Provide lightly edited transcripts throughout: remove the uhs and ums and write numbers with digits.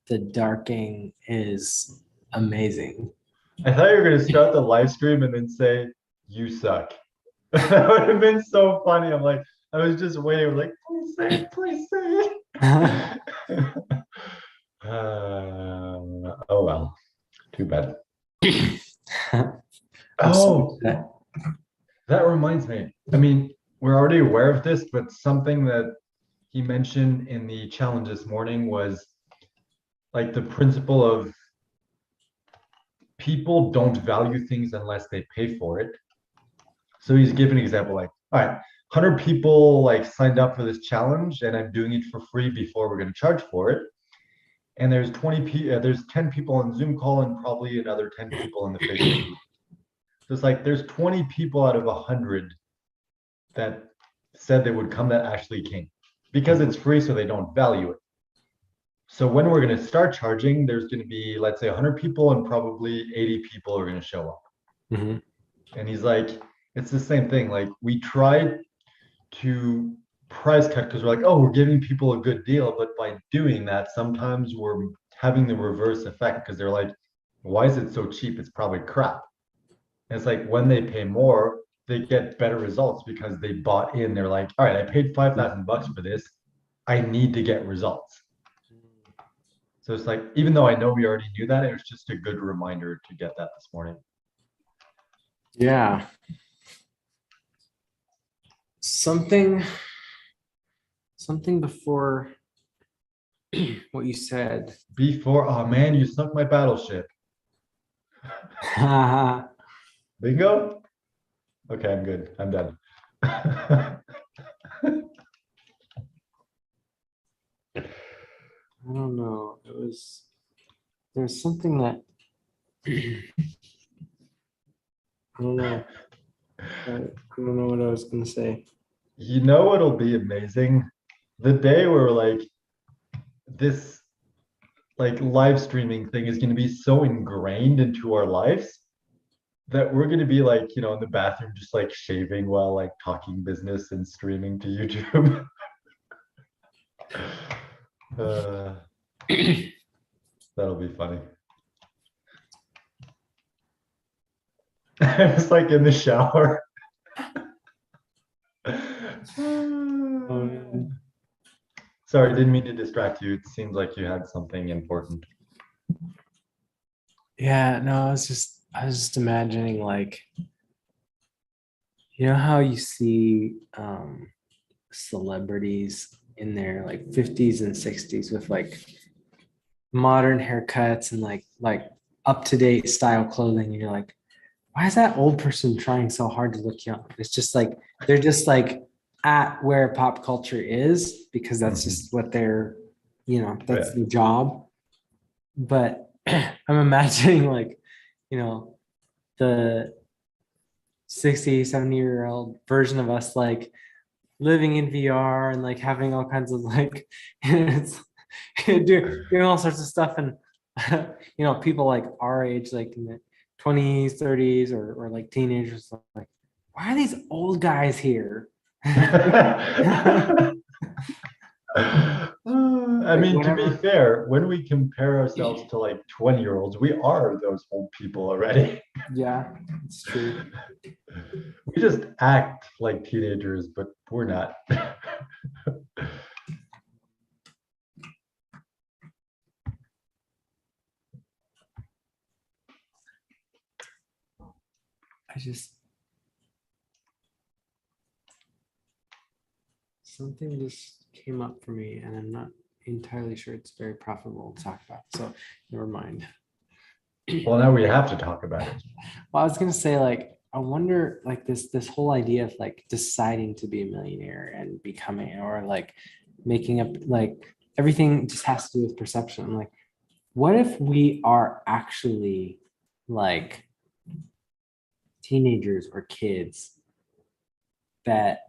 the darking is amazing. I thought you were gonna start the live stream and then say, "You suck." That would have been so funny. I'm like, I was just waiting. I was like, please say it, please say it. Oh well, too bad. I'm so Oh, upset. that reminds me. I mean, we're already aware of this, but something that he mentioned in the challenge this morning was like the principle of people don't value things unless they pay for it. So he's giving an example like, all right, 100 people like signed up for this challenge and I'm doing it for free before we're going to charge for it. And there's 10 people on Zoom call and probably another 10 people in the Facebook group. So it's like there's 20 people out of 100 that said they would come that actually came because it's free, so they don't value it. So when we're going to start charging, there's going to be, let's say, 100 people and probably 80 people are going to show up. Mhm. And he's like, it's the same thing. Like we tried to price cut because we're like, oh, we're giving people a good deal. But by doing that, sometimes we're having the reverse effect because they're like, why is it so cheap? It's probably crap. And it's like when they pay more, they get better results because they bought in. They're like, all right, I paid $5,000 for this. I need to get results. So it's like, even though I know we already knew that, it was just a good reminder to get that this morning. Yeah. Something before what you said. Before, oh man, you sunk my battleship. I Bingo? Okay, I'm good. I'm done. don't know. There's something that I don't know. I don't know what I was gonna say. You know what'll be amazing? The day where like this like live streaming thing is going to be so ingrained into our lives that we're going to be like, in the bathroom just like shaving while like talking business and streaming to YouTube. uh, that'll be funny. It's like in the shower. Oh, man. Sorry, didn't mean to distract you. It seems like you had something important. Yeah, no, I was just imagining like, you know how you see celebrities in their like 50s and 60s with like modern haircuts and like up-to-date style clothing, and you're like, why is that old person trying so hard to look young? It's just like they're just like at where pop culture is because that's Mhm. just what they're, that's Yeah. the job. But I'm imagining like, you know, the 60, 70-year-old version of us like living in VR and like having all kinds of like it's doing all sorts of stuff and people like our age like in the 20s 30s or like teenagers like why are these old guys here? I Like mean, to be whatever. fair, when we compare ourselves to like 20-year-olds, we are those old people already. Yeah, it's true. We just act like teenagers, but we're not. I just Something just came up for me and I'm not entirely sure it's very profitable to talk about, so never mind. Well, now we have to talk about it. Well, I was gonna say, like, I wonder, like, this whole idea of like deciding to be a millionaire and becoming, or like making up, like, everything just has to do with perception. I'm like, what if we are actually like teenagers or kids that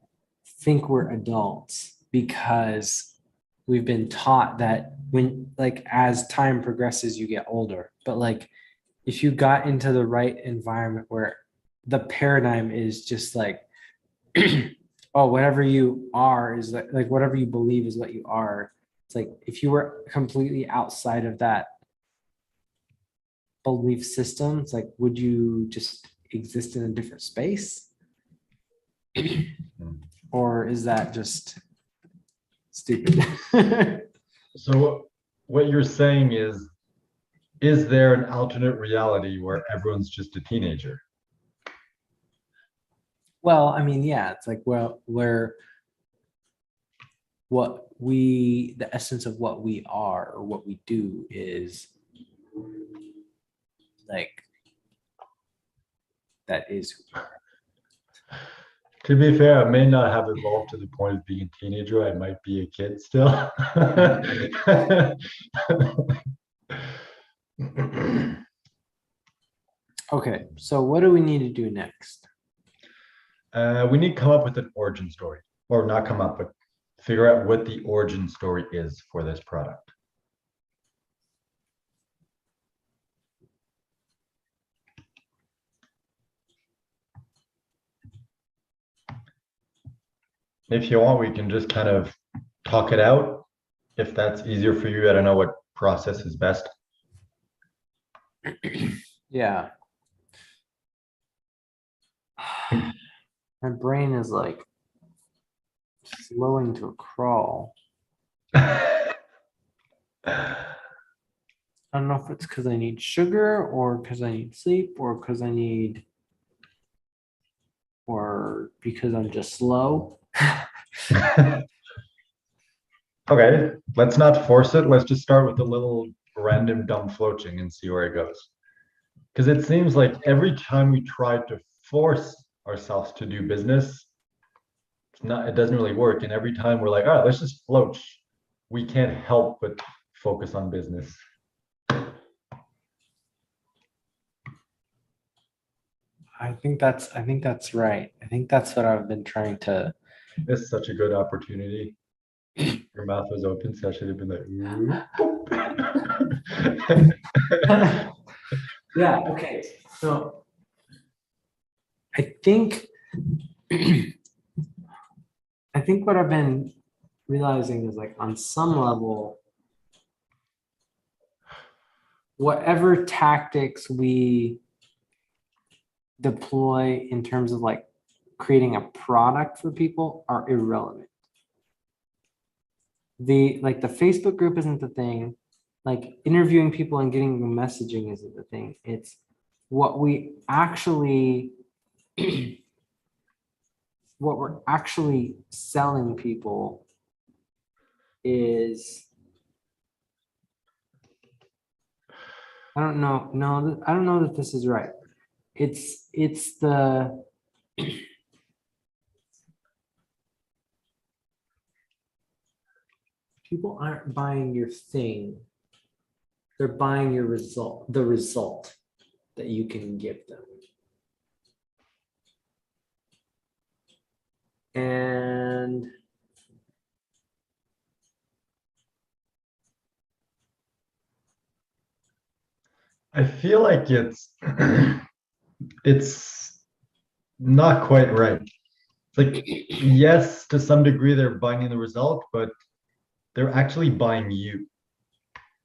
think we're adults because we've been taught that when, like, as time progresses, you get older, but like if you got into the right environment where the paradigm is just like, oh, whatever you are is like whatever you believe is what you are. It's like if you were completely outside of that belief system, it's like, would you just exist in a different space? Or is that just stupid? So what you're saying is there an alternate reality where everyone's just a teenager? Well, I mean, yeah, it's like, well, where the essence of what we are or what we do is like, that is who we are. To be fair, I may not have evolved to the point of being a teenager. I might be a kid still. Okay, so what do we need to do next? We need to come up with an origin story, or not come up, but figure out what the origin story is for this product. If you want, we can just kind of talk it out. If that's easier for you, I don't know what process is best. Yeah. My brain is like slowing to a crawl. I don't know if it's because I need sugar or because I need sleep or because or because I'm just slow. Okay, let's not force it. Let's just start with a little random dumb floaching and see where it goes. Because it seems like every time we try to force ourselves to do business, it doesn't really work. And every time we're like, all right, let's just floach. We can't help but focus on business. I think that's right. I think that's what I've been trying to. This is such a good opportunity. Your mouth was open, so I should have been like, Yeah, okay. So I think I think what I've been realizing is like on some level, whatever tactics we deploy in terms of like creating a product for people are irrelevant. The Facebook group isn't the thing. Like interviewing people and getting the messaging isn't the thing. It's what we actually what we're actually selling people is I don't know. No, I don't know that this is right. It's the people aren't buying your thing. They're buying your result, the result that you can give them. And I feel like it's not quite right. It's like, yes, to some degree they're buying the result, but they're actually buying you.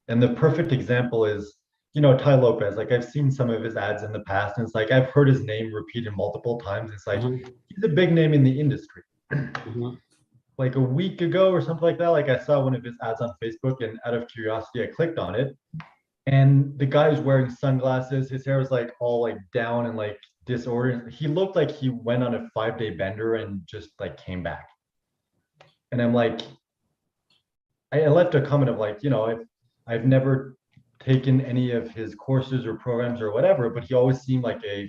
And the perfect example is, Ty Lopez. Like I've seen some of his ads in the past, and it's like I've heard his name repeated multiple times. It's like he's a big name in the industry. Like a week ago or something like that, like I saw one of his ads on Facebook, and out of curiosity, I clicked on it. And the guy's wearing sunglasses. His hair was like all like down and like disordered. He looked like he went on a 5-day bender and just like came back. And I'm like, I left a comment of like, I've never taken any of his courses or programs or whatever, but he always seemed like a,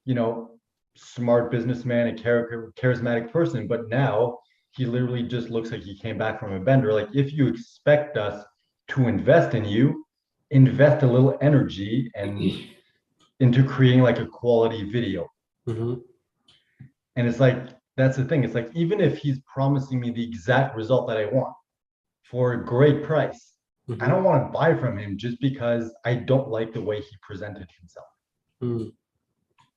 you know, smart businessman, a charismatic person. But now he literally just looks like he came back from a bender. Like if you expect us to invest in you, invest a little energy and into creating like a quality video. Mhm. And it's like that's the thing. It's like even if he's promising me the exact result that I want for a great price, I don't want to buy from him just because I don't like the way he presented himself. Mhm.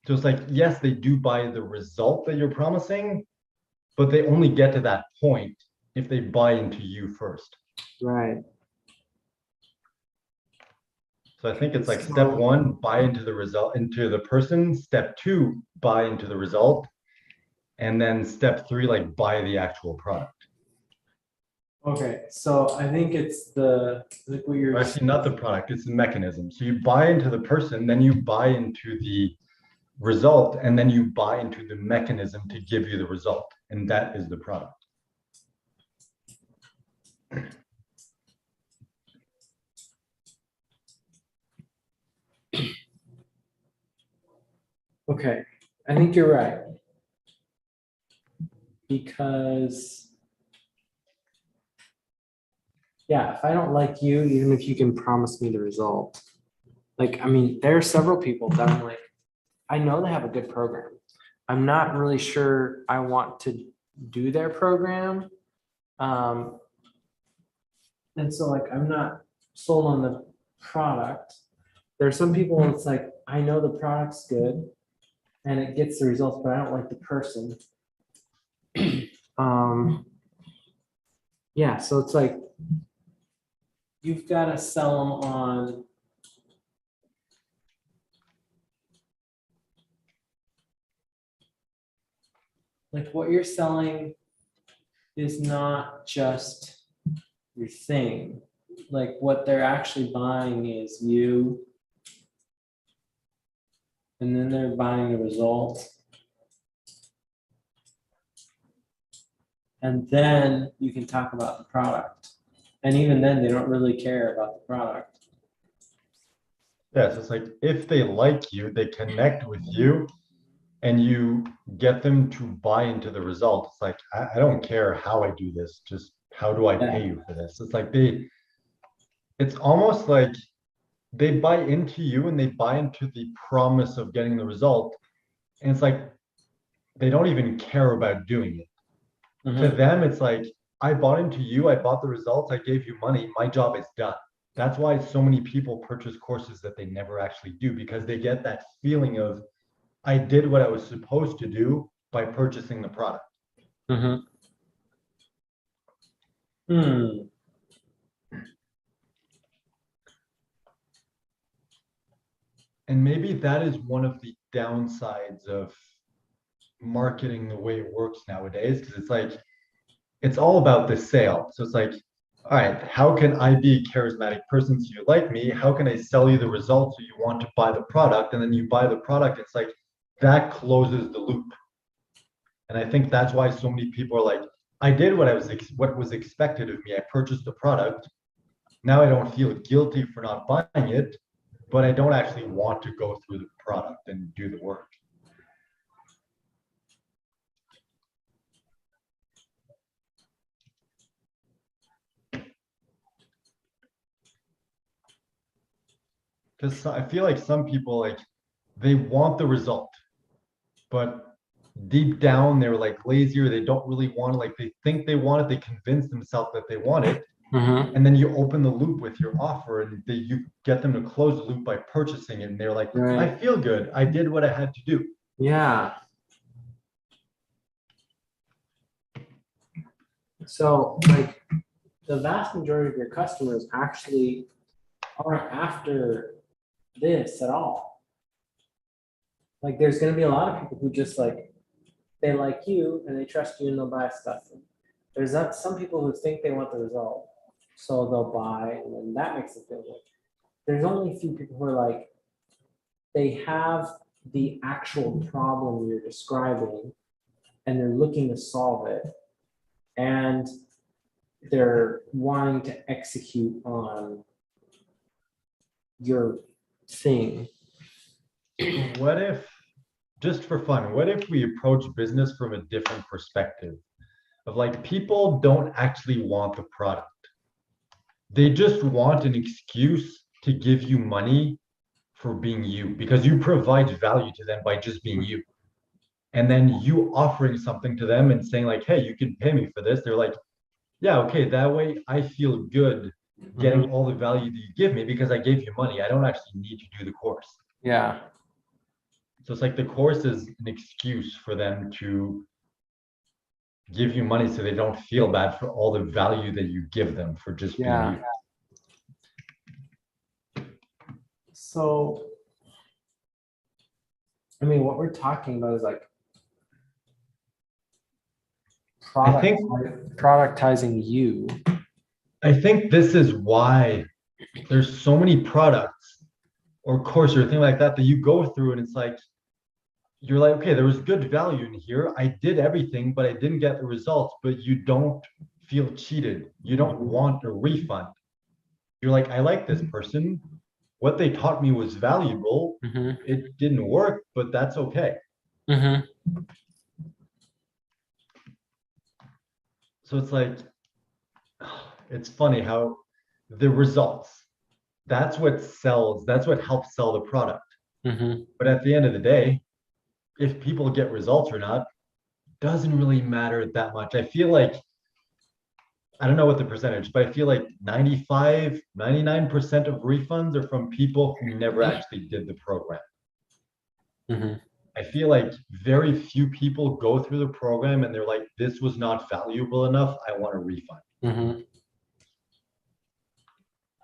So it's like, yes, they do buy the result that you're promising, but they only get to that point if they buy into you first. Right. So I think it's like step So, one, buy into the result, into the person. Step two, buy into the result. And then step three, like buy the actual product. okay, so I think it's like what you're Or actually, not the product, it's the mechanism. So you buy into the person, then you buy into the result, and then you buy into the mechanism to give you the result. And that is the product. okay. I think you're right. Because yeah, if I don't like you, even if you can promise me the result, like, I mean, there are several people that I'm like, I know they have a good program. I'm not really sure I want to do their program. Um, and so like, I'm not sold on the product. There are some people, it's like, I know the product's good and it gets the results, but I don't like the person. Um, yeah, so it's like, you've got to sell them on like what you're selling is not just your thing. Like what they're actually buying is you, and then they're buying the result. And then you can talk about the product. And even then, they don't really care about the product. Yeah, so it's like if they like you, they connect with you, and you get them to buy into the result. It's like, I don't care how I do this, just how do I pay Yeah. you for this? It's like it's almost like they buy into you and they buy into the promise of getting the result. And it's like they don't even care about doing it. To Mhm. them, it's like, I bought into you, I bought the results, I gave you money, my job is done. That's why so many people purchase courses that they never actually do, because they get that feeling of, I did what I was supposed to do by purchasing the product. Mhm. Hmm. And maybe that is one of the downsides of marketing the way it works nowadays, because it's like, it's all about the sale. So it's like, all right, how can I be a charismatic person so you like me? How can I sell you the results so you want to buy the product? And then you buy the product. It's like that closes the loop. And I think that's why so many people are like, I did what was expected of me. I purchased the product. Now I don't feel guilty for not buying it, but I don't actually want to go through the product and do the work. Because I feel like some people, like, they want the result, but deep down they're like lazy, or they don't really want it. Like, they think they want it, they convince themselves that they want it, Mhm. and then you open the loop with your offer, and you get them to close the loop by purchasing it, and they're like, I Right. feel good, I did what I had to do. Yeah. So like the vast majority of your customers actually aren't after this at all. Like there's gonna be a lot of people who just like, they like you and they trust you and they'll buy stuff. There's not some people who think they want the result, so they'll buy, and then that makes them feel good. There's only a few people who are like, they have the actual problem you're describing and they're looking to solve it, and they're wanting to execute on your thing. What if, just for fun, what if we approach business from a different perspective of like, people don't actually want the product, they just want an excuse to give you money for being you, because you provide value to them by just being you. And then you offering something to them and saying like, hey, you can pay me for this. They're like, yeah, okay, that way I feel good getting Mhm. all the value that you give me because I gave you money. I don't actually need to do the course. Yeah. So it's like the course is an excuse for them to give you money so they don't feel bad for all the value that you give them for just being Yeah. you. So, I mean, what we're talking about is like I product think productizing you. I think this is why there's so many products or course or thing like that that you go through and it's like you're like, okay, there was good value in here. I did everything, but I didn't get the results, but you don't feel cheated. You don't want a refund. You're like, I like this person. What they taught me was valuable. Mm-hmm. It didn't work, but that's okay. Mm-hmm. So it's like, it's funny how the results, that's what sells, that's what helps sell the product. Mm-hmm. But at the end of the day, if people get results or not, doesn't really matter that much. I feel like, I don't know what the percentage, but I feel like 95, 99% of refunds are from people who never actually did the program. Mm-hmm. I feel like very few people go through the program and they're like, this was not valuable enough. I want a refund. Mm-hmm.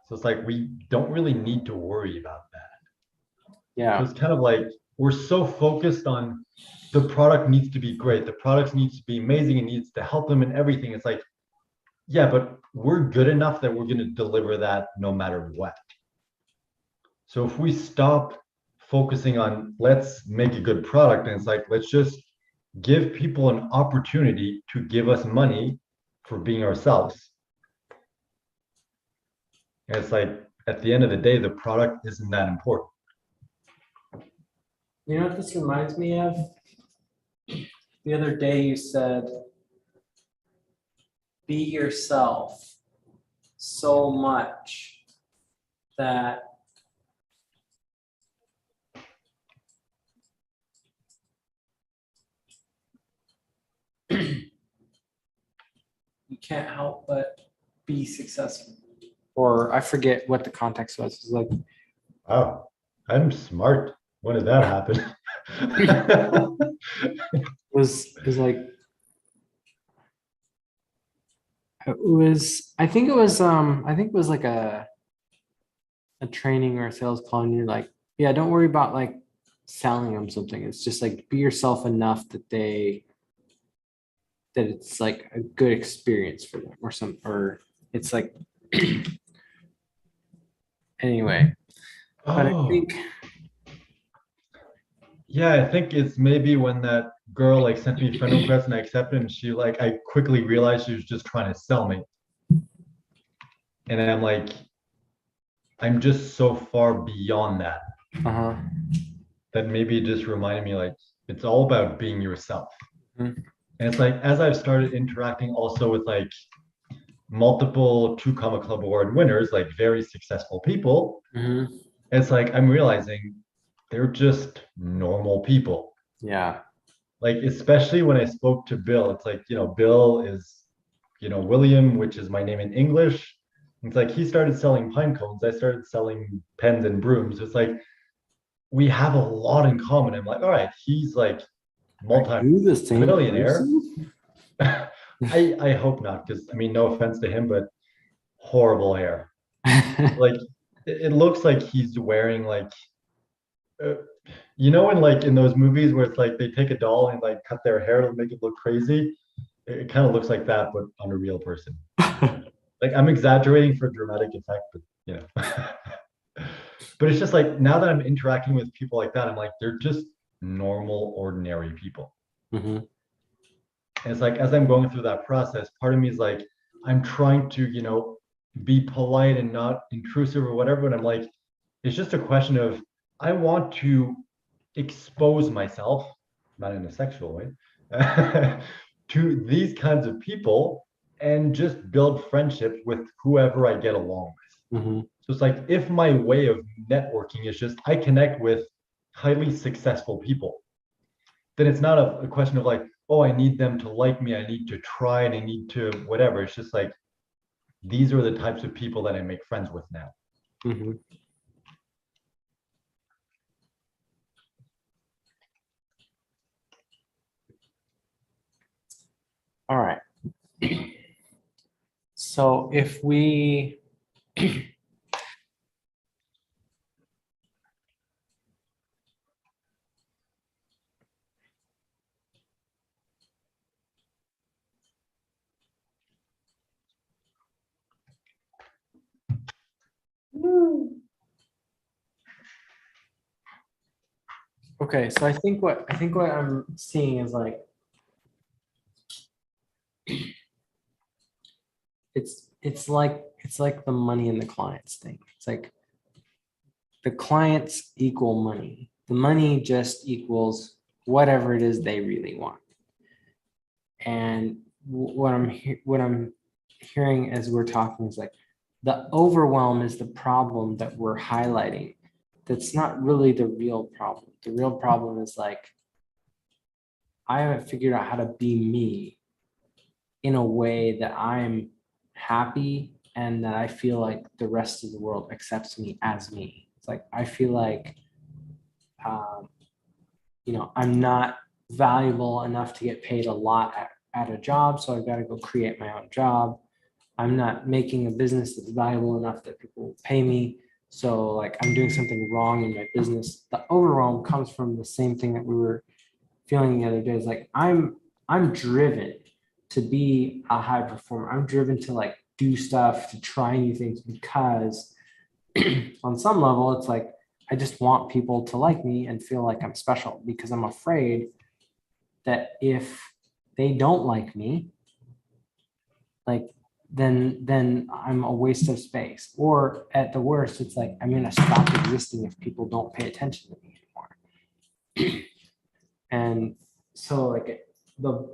So it's like we don't really need to worry about that. So Yeah. it's kind of like we're so focused on the product needs to be great. The product needs to be amazing. It needs to help them in everything. It's like, yeah, but we're good enough that we're going to deliver that no matter what. So if we stop focusing on let's make a good product and it's like, let's just give people an opportunity to give us money for being ourselves. And it's like at the end of the day, the product isn't that important. You know what this reminds me of? The other day you said, be yourself so much that you can't help but be successful. Or I forget what the context was. It's like Oh, I'm smart. When did that happen? was like it was I think it was like a training or a sales call and you're like, yeah, don't worry about like selling them something. It's just like be yourself enough that it's like a good experience for them or it's like anyway. But I Oh, think yeah, I think it's maybe when that girl like sent me friend request and I accepted and she like I quickly realized she was just trying to sell me. And I'm like, I'm just so far beyond that uh-huh. that maybe it just reminded me like it's all about being yourself. Mhm. And it's like as I've started interacting also with like multiple two comma club award winners, like very successful people, Mhm. it's like I'm realizing they're just normal people. Yeah. Like especially when I spoke to Bill, it's like, Bill is, William, which is my name in English. It's like he started selling pine cones. I started selling pens and brooms. It's like we have a lot in common. I'm like, all right, he's like Are you the same multi-millionaire. person? I hope not, because I mean, no offense to him, but horrible hair. Like it looks like he's wearing like uh, in like in those movies where it's like they take a doll and like cut their hair to make it look crazy. It kind of looks like that, but on a real person. Like I'm exaggerating for dramatic effect, but but it's just like now that I'm interacting with people like that, I'm like, they're just normal, ordinary people. Mhm. And it's like as I'm going through that process, part of me is like, I'm trying to, be polite and not intrusive or whatever. But I'm like, it's just a question of I want to expose myself, not in a sexual way, to these kinds of people and just build friendships with whoever I get along with. Mhm. So it's like if my way of networking is just I connect with highly successful people, then it's not a question of like, oh, I need them to like me, I need to try and I need to whatever. It's just like these are the types of people that I make friends with now. Mhm. All right. So if we okay, so I think what I'm seeing is like it's like the money and the clients thing. It's like the clients equal money. The money just equals whatever it is they really want. And what I'm hearing as we're talking is like the overwhelm is the problem that we're highlighting. That's not really the real problem. The real problem is like I haven't figured out how to be me in a way that I'm happy and that I feel like the rest of the world accepts me as me. It's like I feel like um, I'm not valuable enough to get paid a lot at a job, so I've got to go create my own job. I'm not making a business that's valuable enough that people will pay me. So like I'm doing something wrong in my business. The overwhelm comes from the same thing that we were feeling the other day. Is like I'm driven to be a high performer. I'm driven to like do stuff, to try new things because on some level it's like I just want people to like me and feel like I'm special because I'm afraid that if they don't like me, like then I'm a waste of space. Or at the worst, it's like I'm gonna stop existing if people don't pay attention to me anymore. And so like the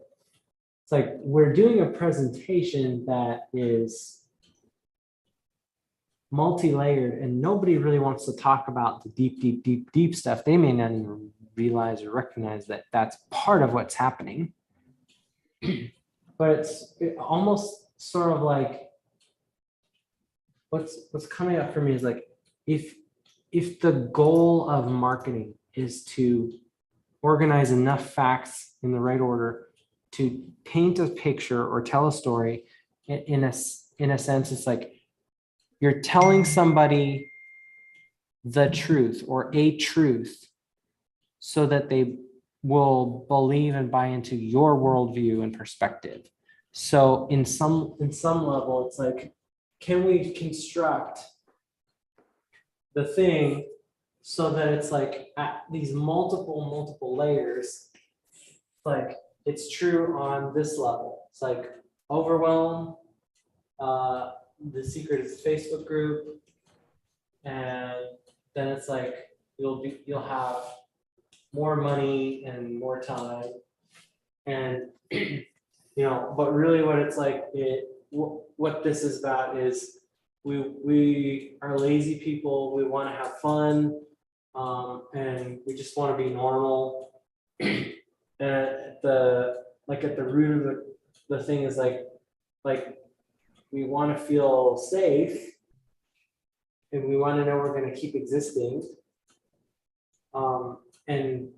it's like we're doing a presentation that is multi-layered and nobody really wants to talk about the deep stuff. They may not even realize or recognize that that's part of what's happening. But it almost sort of like what's coming up for me is like if the goal of marketing is to organize enough facts in the right order to paint a picture or tell a story in a sense, it's like you're telling somebody the truth or a truth so that they will believe and buy into your worldview and perspective. So in some level, it's like, can we construct the thing so that it's like at these multiple layers, like it's true on this level. It's like overwhelm, the secret is Facebook group, and then it's like you'll have more money and more time, and but really what it's like what this is about is we are lazy people. We want to have fun, and we just want to be normal. And at the root of the thing is like we want to feel safe and we want to know we're going to keep existing. And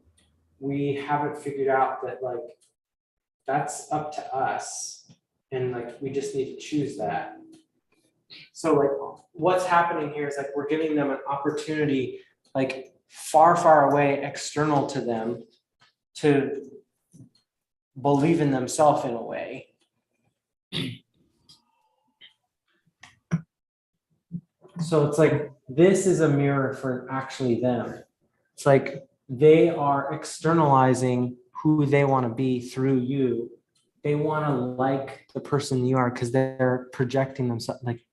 we haven't figured out that like that's up to us, and like we just need to choose that. So like what's happening here is like we're giving them an opportunity like far away external to them to believe in themselves in a way. So it's like this is a mirror for actually them. It's like they are externalizing who they want to be through you. They want to like the person you are because they're projecting themselves. Like,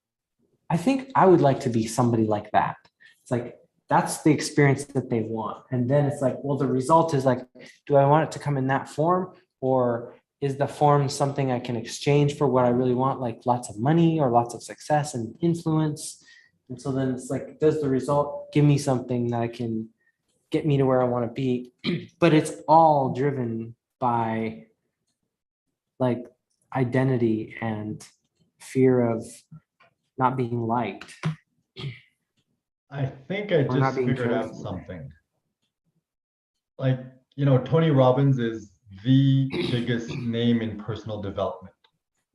I think I would like to be somebody like that. It's like that's the experience that they want. And then it's like, well, the result is like, do I want it to come in that form? Or is the form something I can exchange for what I really want, like lots of money or lots of success and influence? And so then it's like, does the result give me something that I can get me to where I want to be? But it's all driven by like identity and fear of not being liked. I think I Or not just being figured cared out for. something. Like, Tony Robbins is the biggest name in personal development.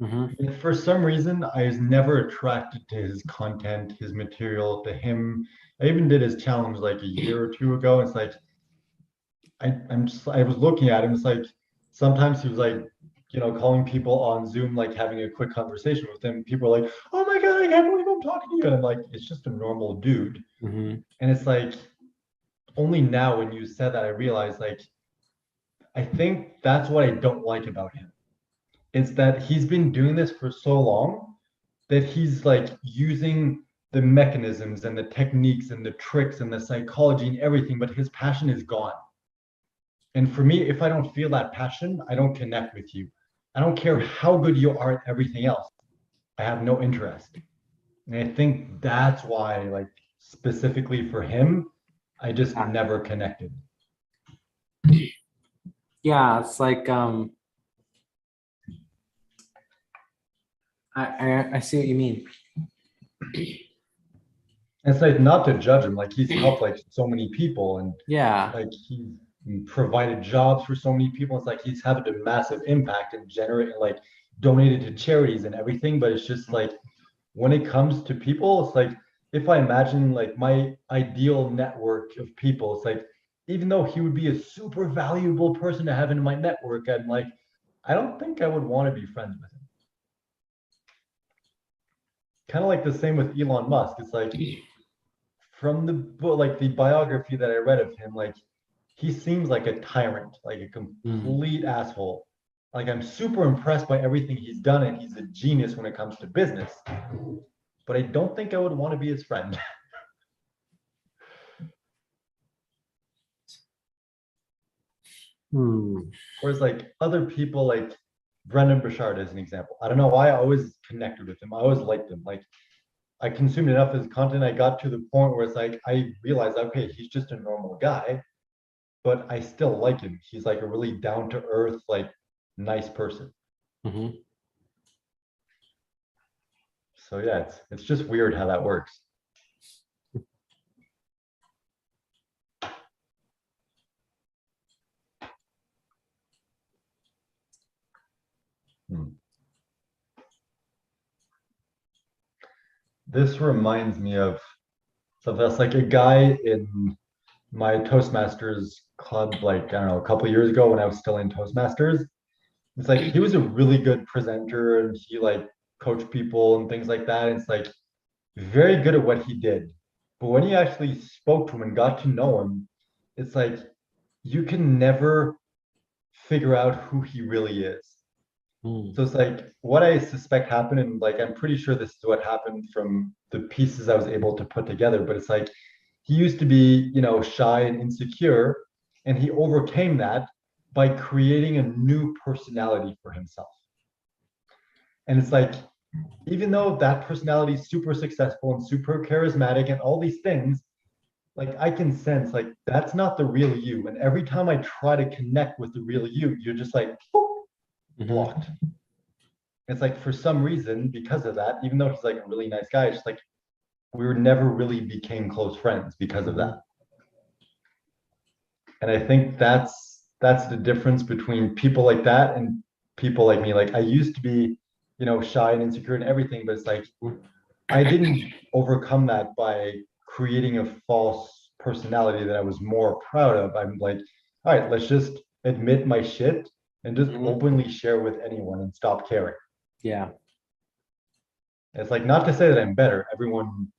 Mhm. And for some reason, I was never attracted to his content, his material, to him. I even did his challenge like a year or two ago. It's like I was looking at him. It's like sometimes he was like, calling people on Zoom, like having a quick conversation with him. People are like, "Oh my God, I can't believe I'm talking to you." And I'm like, it's just a normal dude. Mhm. And it's like only now when you said that I realized like I think that's what I don't like about him. It's that he's been doing this for so long that he's like using the mechanisms and the techniques and the tricks and the psychology and everything, but his passion is gone. And for me, if I don't feel that passion, I don't connect with you. I don't care how good you are at everything else. I have no interest. And I think that's why, like, specifically for him, I just Yeah. never connected. Yeah, it's like I see what you mean. It's like not to judge him, like he's helped like so many people and Yeah. like he's provided jobs for so many people. It's like he's having a massive impact and generate like donated to charities and everything. But it's just like when it comes to people, it's like if I imagine like my ideal network of people, it's like even though he would be a super valuable person to have in my network, I'm like, I don't think I would want to be friends with him. Kind of like the same with Elon Musk. It's like from the book, like the biography that I read of him, like he seems like a tyrant, like a Mm. complete asshole. Like I'm super impressed by everything he's done, and he's a genius when it comes to business. But I don't think I would want to be his friend. Hmm. Whereas like other people, like Brendan Burchard as an example. I don't know why I always connected with him. I always liked him. Like I consumed enough of his content. I got to the point where it's like I realized, okay, he's just a normal guy, but I still like him. He's like a really down to earth, like nice person. Mhm. So yeah, it's just weird how that works. Hmm. This reminds me of something else, like a guy in my Toastmasters club, like I don't know, a couple of years ago when I was still in Toastmasters. It's like he was a really good presenter and he like coached people and things like that. It's like very good at what he did. But when you actually spoke to him and got to know him, it's like you can never figure out who he really is. Mm. So it's like what I suspect happened, and like I'm pretty sure this is what happened from the pieces I was able to put together. But it's like he used to be, shy and insecure, and he overcame that by creating a new personality for himself. And it's like, even though that personality is super successful and super charismatic and all these things, like I can sense like that's not the real you. And every time I try to connect with the real you, you're just like boop, Mhm. blocked. It's like for some reason, because of that, even though he's like a really nice guy, it's just like we were never really became close friends because of that. Mhm. And I think that's the difference between people like that and people like me. Like I used to be, shy and insecure and everything, but it's like I didn't overcome that by creating a false personality that I was more proud of. I'm like, all right, let's just admit my shit and just Mhm. openly share with anyone and stop caring. Yeah. It's like not to say that I'm better. Everyone,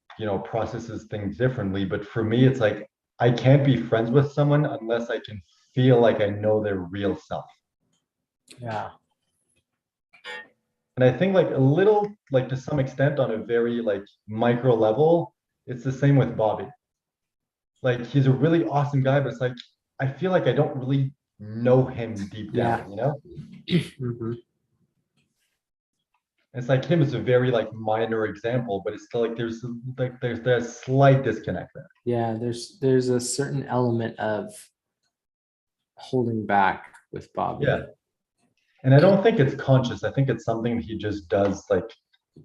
processes things differently, but for me, it's like I can't be friends with someone unless I can feel like I know their real self. Yeah. And I think like a little, like to some extent on a very like micro level, it's the same with Bobby. Like he's a really awesome guy, but it's like I feel like I don't really know him deep Yeah. down. Mhm. It's like him is a very like minor example, but it's still like there's that slight disconnect there. Yeah. There's a certain element of holding back with Yeah. Bobby. And I don't think it's conscious. I think it's something he just does like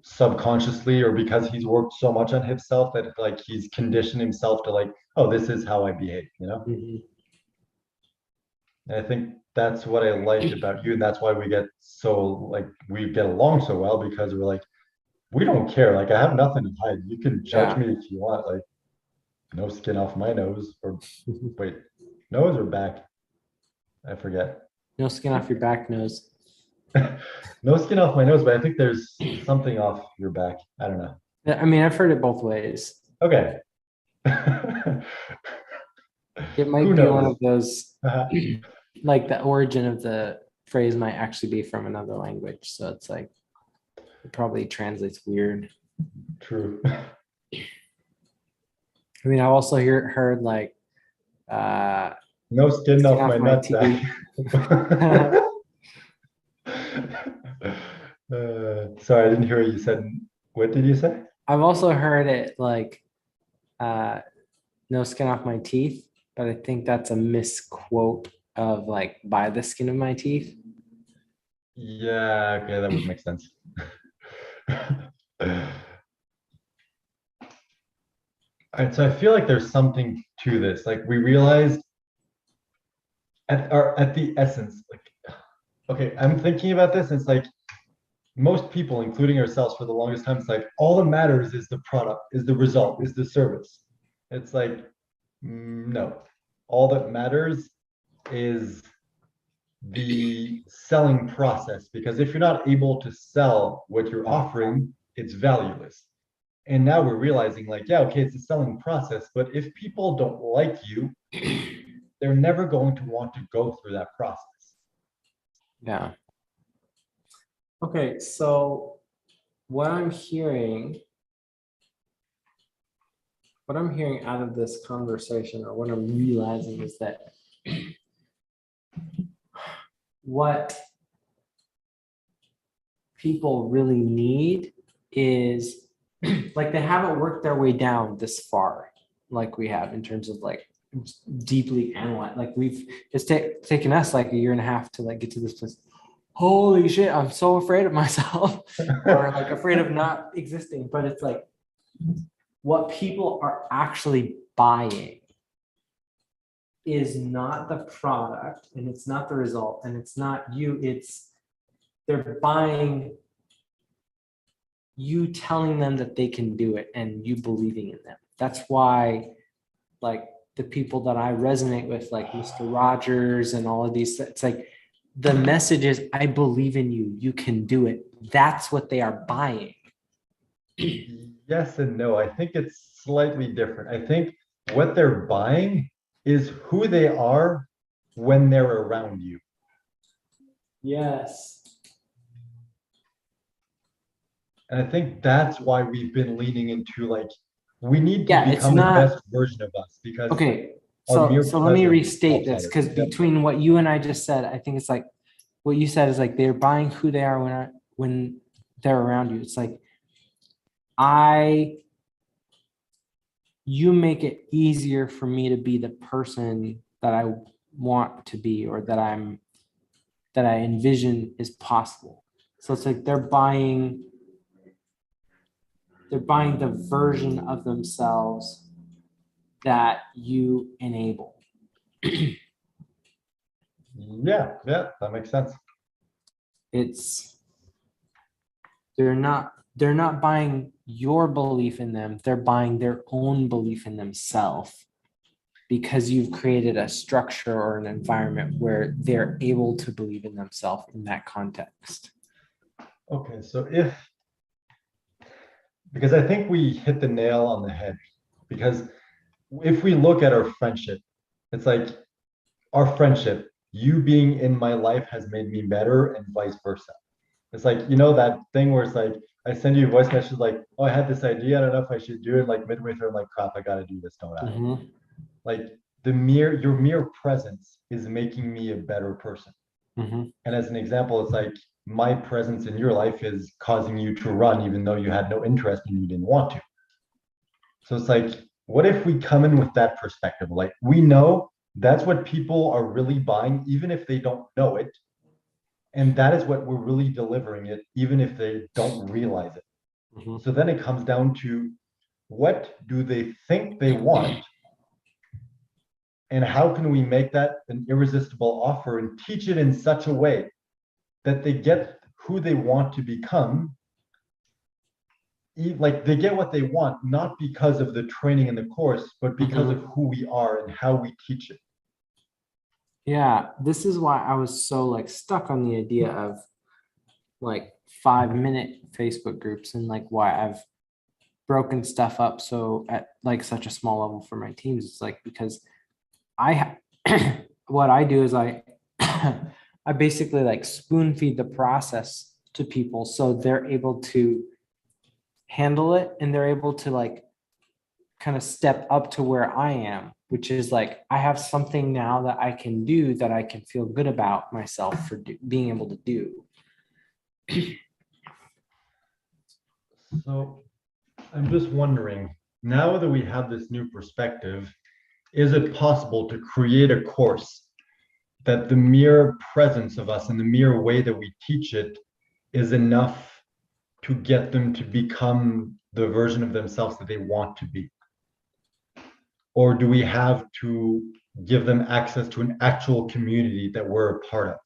subconsciously or because he's worked so much on himself that like he's conditioned himself to like, oh, this is how I behave. Mhm. And I think that's what I like about you, and that's why we get so like we get along so well because we're like we don't care. Like I have nothing to hide. You can judge Yeah. me if you want. Like no skin off my nose, or wait, nose or back? I forget. No skin off your back, nose. No skin off my nose, but I think there's something off your back. I don't know. I mean, I've heard it both ways. Okay. It Who might be one knows? of those, like the origin of the phrase might actually be from another language. So it's like, it probably translates weird. True. I mean, I've also heard like, uh, No skin skin off off my my nutsack. teeth. Sorry, I didn't hear what you said. What did you say? I've also heard it like, uh, no skin off my teeth, but I think that's a misquote of like by the skin of my teeth. Yeah, okay, that would make sense. All right, so I feel like there's something to this. Like we realized at the essence, like okay, I'm thinking about this, and it's like most people, including ourselves, for the longest time, it's like all that matters is the product, is the result, is the service. It's like, no, all that matters is the selling process. Because if you're not able to sell what you're offering, it's valueless. And now we're realizing, like, yeah, okay, it's a selling process, but if people don't like you, they're never going to want to go through that process. Yeah. Okay, so what I'm hearing, what I'm hearing out of this conversation, or what I'm realizing is that what people really need is like they haven't worked their way down this far, like we have in terms of like deeply analyze. Like we've it's taken us like a year and a half to like get to this place. Holy shit, I'm so afraid of myself, or like afraid of not existing. But it's like what people are actually buying is not the product, and it's not the result, and it's not you. It's they're buying you telling them that they can do it and you believing in them. That's why, like, the people that I resonate with, like Mr. Rogers and all of these, it's like the message is, I believe in you, you can do it. That's what they are buying. Yes and no. I think it's slightly different. I think what they're buying is who they are when they're around you. Yes. And I think that's why we've been leaning into like we need to Yeah, it's become the not best version of us because okay. our So mere so let me presence restate helps this, others. because Yep. between what you and I just said, I think it's like what you said is like they're buying who they are when they're around you. It's like I you make it easier for me to be the person that I want to be, or that I envision is possible. So it's like they're buying the version of themselves that you enable. Yeah, yeah, that makes sense. It's they're not buying your belief in them, they're buying their own belief in themselves, because you've created a structure or an environment where they're able to believe in themselves in that context. Okay, so if because I think we hit the nail on the head because if we look at our friendship, it's like our friendship, you being in my life has made me better and vice versa. It's like, you know, that thing where it's like, I send you a voice message like, oh, I had this idea. I don't know if I should do it. Like midway through, I'm like, crap, I gotta do this, don't I? Mhm, Like your mere presence is making me a better person. mhm. And as an example, it's like my presence in your life is causing you to run even though you had no interest and you didn't want to. So it's like, what if we come in with that perspective? Like we know that's what people are really buying, even if they don't know it. And that is what we're really delivering it, even if they don't realize it. Mhm. So then it comes down to what do they think they want And how can we make that an irresistible offer and teach it in such a way that they get who they want to become, like they get what they want, not because of the training in the course, but because of who we are and how we teach it. Yeah, this is why I was so like stuck on the idea of like 5-minute Facebook groups, and like why I've broken stuff up so at like such a small level for my teams. It's like because what I do is I I basically like spoon feed the process to people so they're able to handle it, and they're able to like kind of step up to where I am, which is like I have something now that I can do that I can feel good about myself for being able to do. So I'm just wondering, now that we have this new perspective, is it possible to create a course that the mere presence of us and the mere way that we teach it is enough to get them to become the version of themselves that they want to be? Or do we have to give them access to an actual community that we're a part of?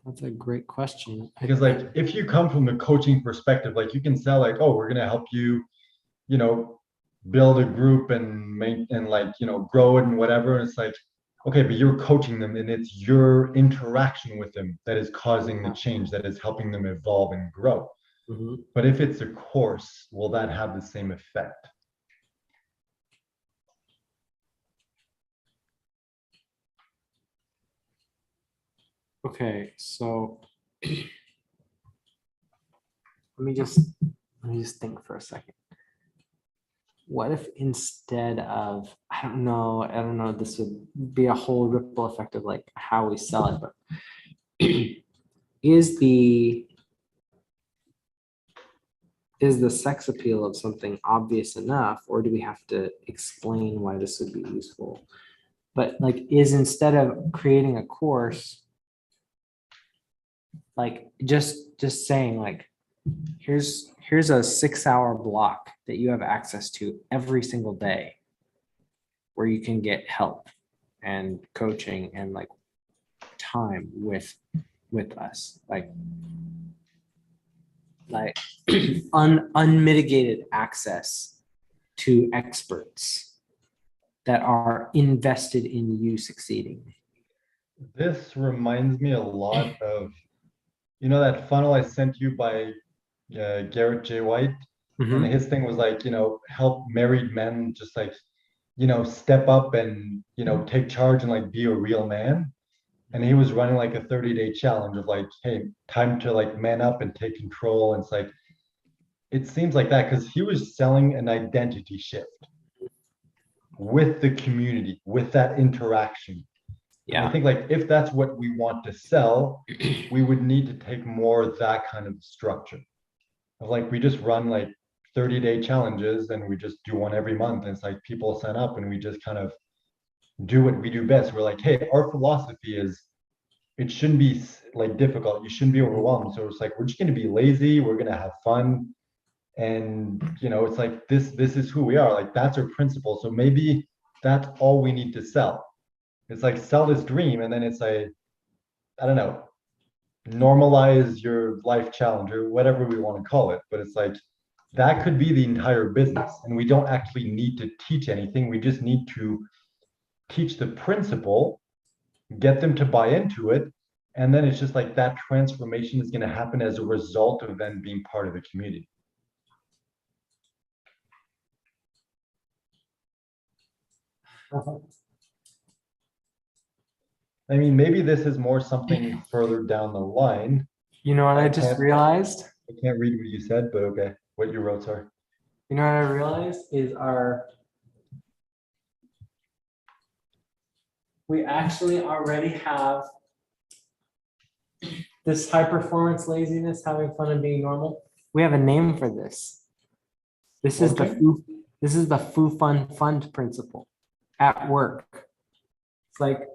That's a great question. Because like if you come from the coaching perspective, like you can sell like, oh, we're gonna help you, you know, build a group and make and like, you know, grow it and whatever. And it's like, okay, but you're coaching them and it's your interaction with them that is causing the change, that is helping them evolve and grow. Mhm. But if it's a course, will that have the same effect? Okay, so let me just think for a second. What if instead of, I don't know, this would be a whole ripple effect of like how we sell it, but is the sex appeal of something obvious enough, or do we have to explain why this would be useful? But like, is instead of creating a course, like just saying like, here's a 6-hour block that you have access to every single day where you can get help and coaching and like time with us, like unmitigated access to experts that are invested in you succeeding. This reminds me a lot of, you know, that funnel I sent you by Garrett J. White. And Mhm. his thing was like, you know, help married men just like, you know, step up and, you know, take charge and like be a real man. And he was running like a 30-day challenge of like, hey, time to like man up and take control. And it's like, it seems like that because he was selling an identity shift with the community, with that interaction. And I Yeah. think like if that's what we want to sell, we would need to take more of that kind of structure. Of like we just run like 30-day challenges and we just do one every month. And it's like people sign up and we just kind of do what we do best. We're like, hey, our philosophy is it shouldn't be like difficult. You shouldn't be overwhelmed. So it's like we're just gonna be lazy, we're gonna have fun. And you know, it's like this is who we are. Like that's our principle. So maybe that's all we need to sell. It's like sell this dream, and then it's like, I don't know, normalize your life challenge or whatever we want to call it. But it's like that could be the entire business. And we don't actually need to teach anything. We just need to teach the principle, get them to buy into it. And then it's just like that transformation is going to happen as a result of them being part of the community. I mean, maybe this is more something further down the line. You know what I I just can't realized? I can't read what you said, but okay, what you wrote, sorry. You know what I realized is we actually already have this high performance laziness, having fun and being normal. We have a name for this. This is the Okay. foo fun fund principle at work. It's like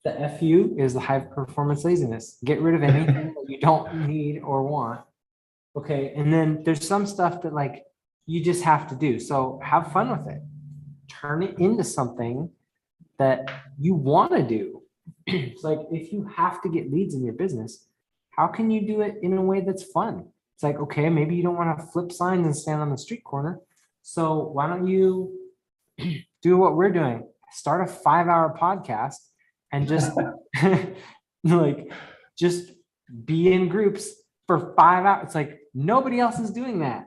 the FU is the high performance laziness. Get rid of anything that you don't need or want Okay, and then there's some stuff that like you just have to do. So have fun with it. Turn it into something that you want to do. It's like if you have to get leads in your business, how can you do it in a way that's fun? It's like, okay, maybe you don't want to flip signs and stand on the street corner. So why don't you do what we're doing? Start a 5-hour podcast and just like just be in groups for 5 hours. It's like nobody else is doing that.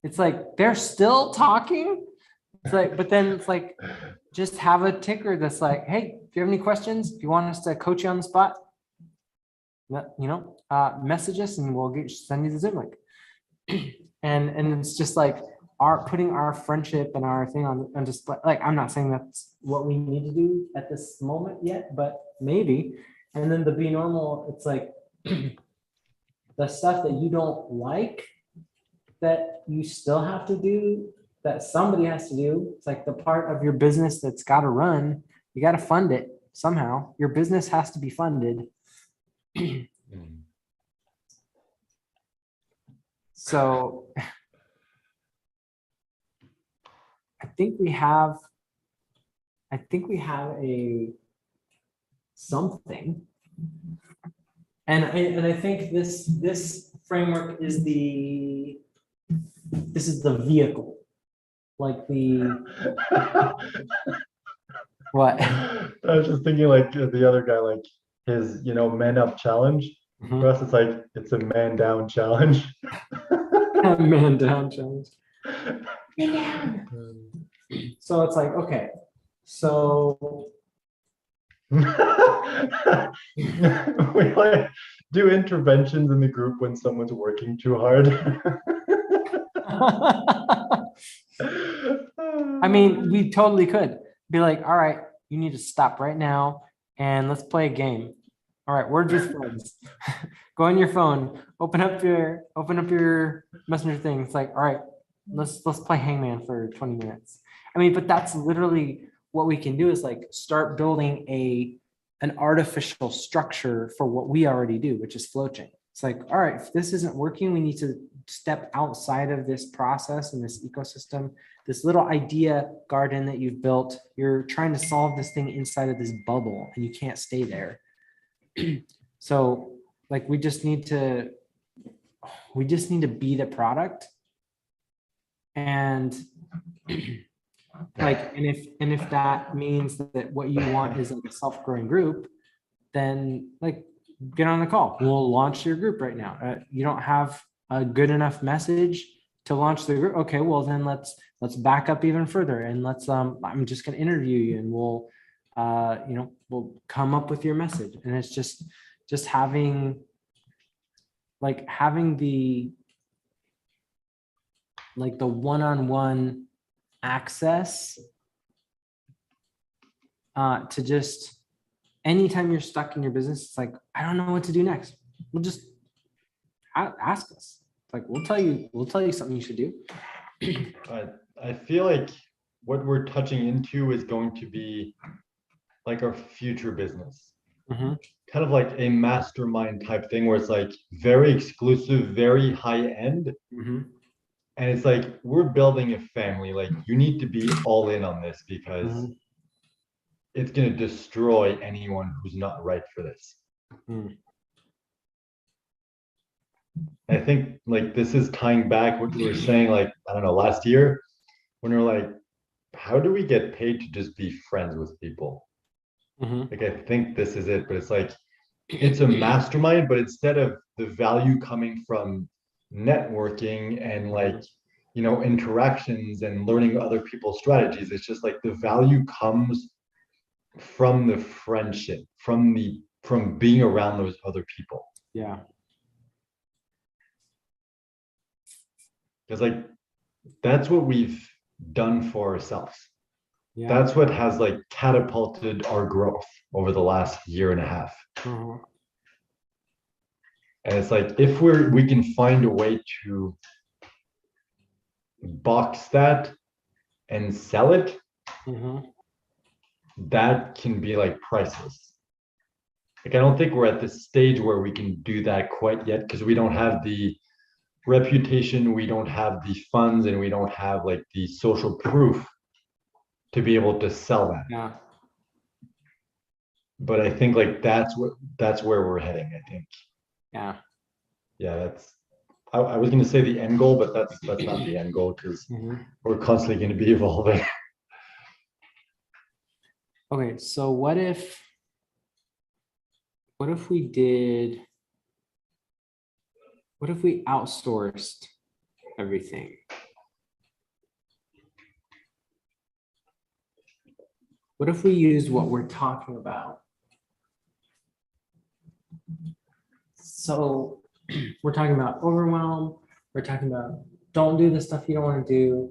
It's like they're still talking. It's like, but then it's like just have a ticker that's like, hey, if you have any questions, if you want us to coach you on the spot, message us and we'll send you the Zoom link. And it's just like our putting our friendship and our thing on just like I'm not saying that's what we need to do at this moment yet, but maybe. And then the be normal, it's like the stuff that you don't like that you still have to do, that somebody has to do. It's like the part of your business that's got to run. You got to fund it somehow. Your business has to be funded. So I think we have a something. And I think this framework is the vehicle. Like what? I was just thinking like the other guy, like his, man up challenge. For us, it's like it's a man down challenge. Man down challenge. So it's like, okay, so We like do interventions in the group when someone's working too hard. I mean, we totally could be like, all right, you need to stop right now and let's play a game. All right, words with friends. Go on your phone, open up your messenger thing. It's like, all right, let's play hangman for 20 minutes. I mean, but that's literally what we can do is like start building an artificial structure for what we already do, which is flow chain. It's like, all right, if this isn't working, we need to step outside of this process and this ecosystem, this little idea garden that you've built. You're trying to solve this thing inside of this bubble and you can't stay there. So like we just need to be the product. And like, and if that means that what you want is like a self-growing group, then like get on the call. We'll launch your group right now. You don't have a good enough message to launch the group. Okay, well then let's back up even further and I'm just gonna interview you and we'll come up with your message. And it's just having the one-on-one access to just anytime you're stuck in your business, it's like, I don't know what to do next. We'll just ask us. Like we'll tell you something you should do. I feel like what we're touching into is going to be like our future business. Kind of like a mastermind type thing where it's like very exclusive, very high end. And it's like we're building a family. Like you need to be all in on this because it's going to destroy anyone who's not right for this. I think like this is tying back what we were saying, like, I don't know, last year when we are like, how do we get paid to just be friends with people? Like, I think this is it, but it's like, it's a mastermind, but instead of the value coming from networking and like, interactions and learning other people's strategies, it's just like the value comes from the friendship, from being around those other people. Yeah. Because like that's what we've done for ourselves. Yeah. That's what has like catapulted our growth over the last year and a half. And it's like if we can find a way to box that and sell it, that can be like priceless. Like I don't think we're at the stage where we can do that quite yet because we don't have the reputation, we don't have the funds, and we don't have like the social proof to be able to sell that. Yeah. But I think like that's where we're heading, I think. Yeah. Yeah, I was gonna say the end goal, but that's not the end goal because Mhm. we're constantly going to be evolving. Okay, so what if we did, what if we outsourced everything? What if we use what we're talking about? So we're talking about overwhelm. We're talking about don't do the stuff you don't want to do.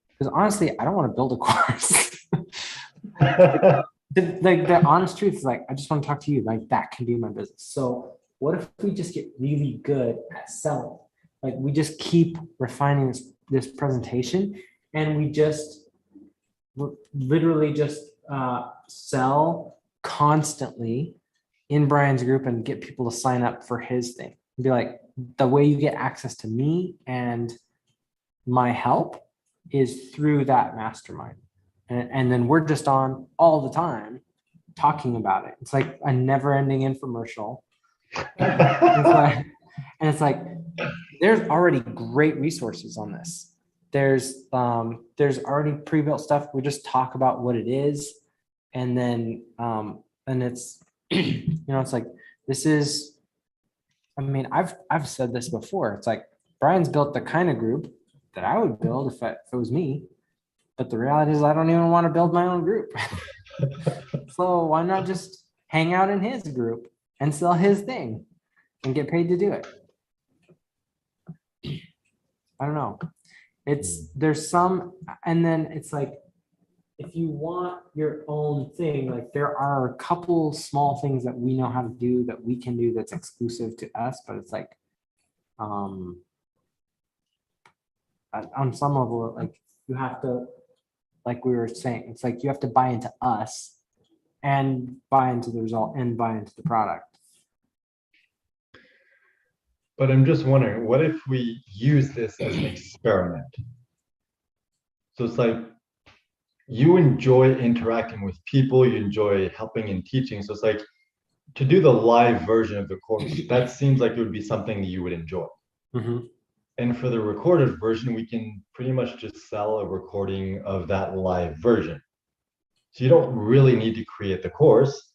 Because honestly, I don't want to build a course. The honest truth is like, I just want to talk to you. Like that can be my business. So what if we just get really good at selling? Like we just keep refining this presentation and we just literally just sell constantly in Brian's group and get people to sign up for his thing. And be like, the way you get access to me and my help is through that mastermind. And then we're just on all the time talking about it. It's like a never ending infomercial. It's like, and it's like, there's already great resources on this. There's already pre-built stuff. We just talk about what it is. And then, and it's, it's like, this is, I mean, I've said this before. It's like, Brian's built the kind of group that I would build if it was me. But the reality is I don't even want to build my own group. So why not just hang out in his group and sell his thing and get paid to do it? I don't know. There's some, and then it's like, if you want your own thing, like there are a couple small things that we know how to do that we can do that's exclusive to us, but it's like, on some level, like you have to, like we were saying, it's like you have to buy into us and buy into the result and buy into the product. But I'm just wondering, what if we use this as an experiment? So it's like you enjoy interacting with people, you enjoy helping and teaching. So it's like to do the live version of the course, that seems like it would be something you would enjoy. Mm-hmm. And for the recorded version, we can pretty much just sell a recording of that live version. So you don't really need to create the course.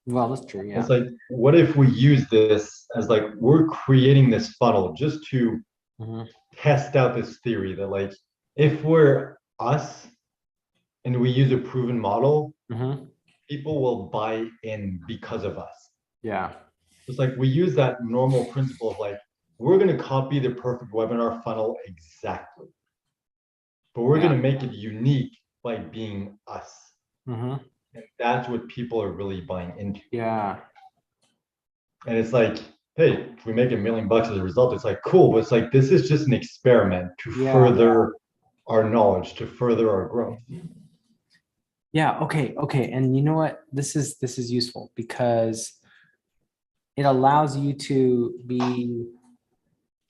Well, that's true. Yeah. It's like, what if we use this as like, we're creating this funnel just to Mm-hmm. test out this theory that like, if we're us and we use a proven model, Mm-hmm. people will buy in because of us. Yeah. It's like we use that normal principle of like, we're going to copy the perfect webinar funnel exactly, but we're Yeah. going to make it unique by being us. Mm-hmm. And that's what people are really buying into. Yeah. And it's like, hey, if we make $1 million as a result, it's like cool, but it's like this is just an experiment to Yeah. further our knowledge, to further our growth. Yeah. Okay. Okay. And you know what? This is useful because it allows you to be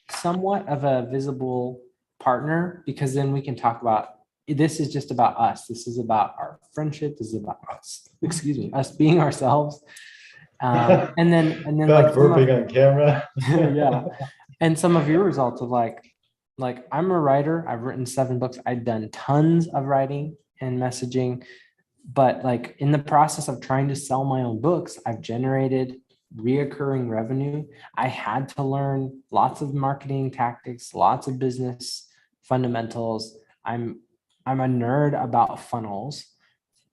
somewhat of a visible partner, because then we can talk about, this is just about us. This is about our friendship. This is about us, excuse me, us being ourselves. And then like Not burping on camera. yeah. And some of your results of like I'm a writer. I've written 7 books. I've done tons of writing and messaging, but like in the process of trying to sell my own books, I've generated reoccurring revenue. I had to learn lots of marketing tactics, lots of business fundamentals. I'm a nerd about funnels.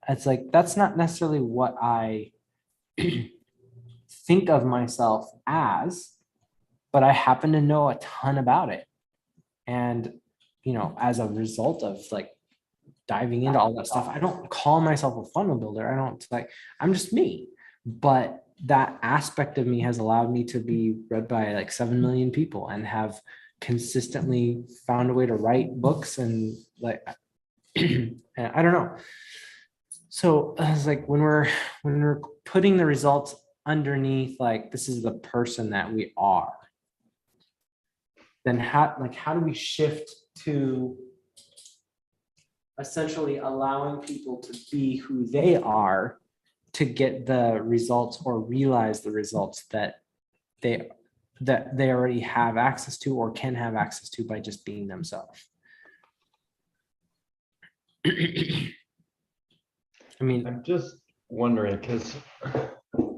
It's like that's not necessarily what I think of myself as, but I happen to know a ton about it. And as a result of like diving into all that stuff, I don't call myself a funnel builder. I don't, like, I'm just me. But that aspect of me has allowed me to be read by like 7 million people and have consistently found a way to write books and like, and I don't know. So I was like, when we're putting the results underneath, like this is the person that we are. then how do we shift to essentially allowing people to be who they are to get the results or realize the results that they already have access to or can have access to by just being themselves. I mean, I'm just wondering because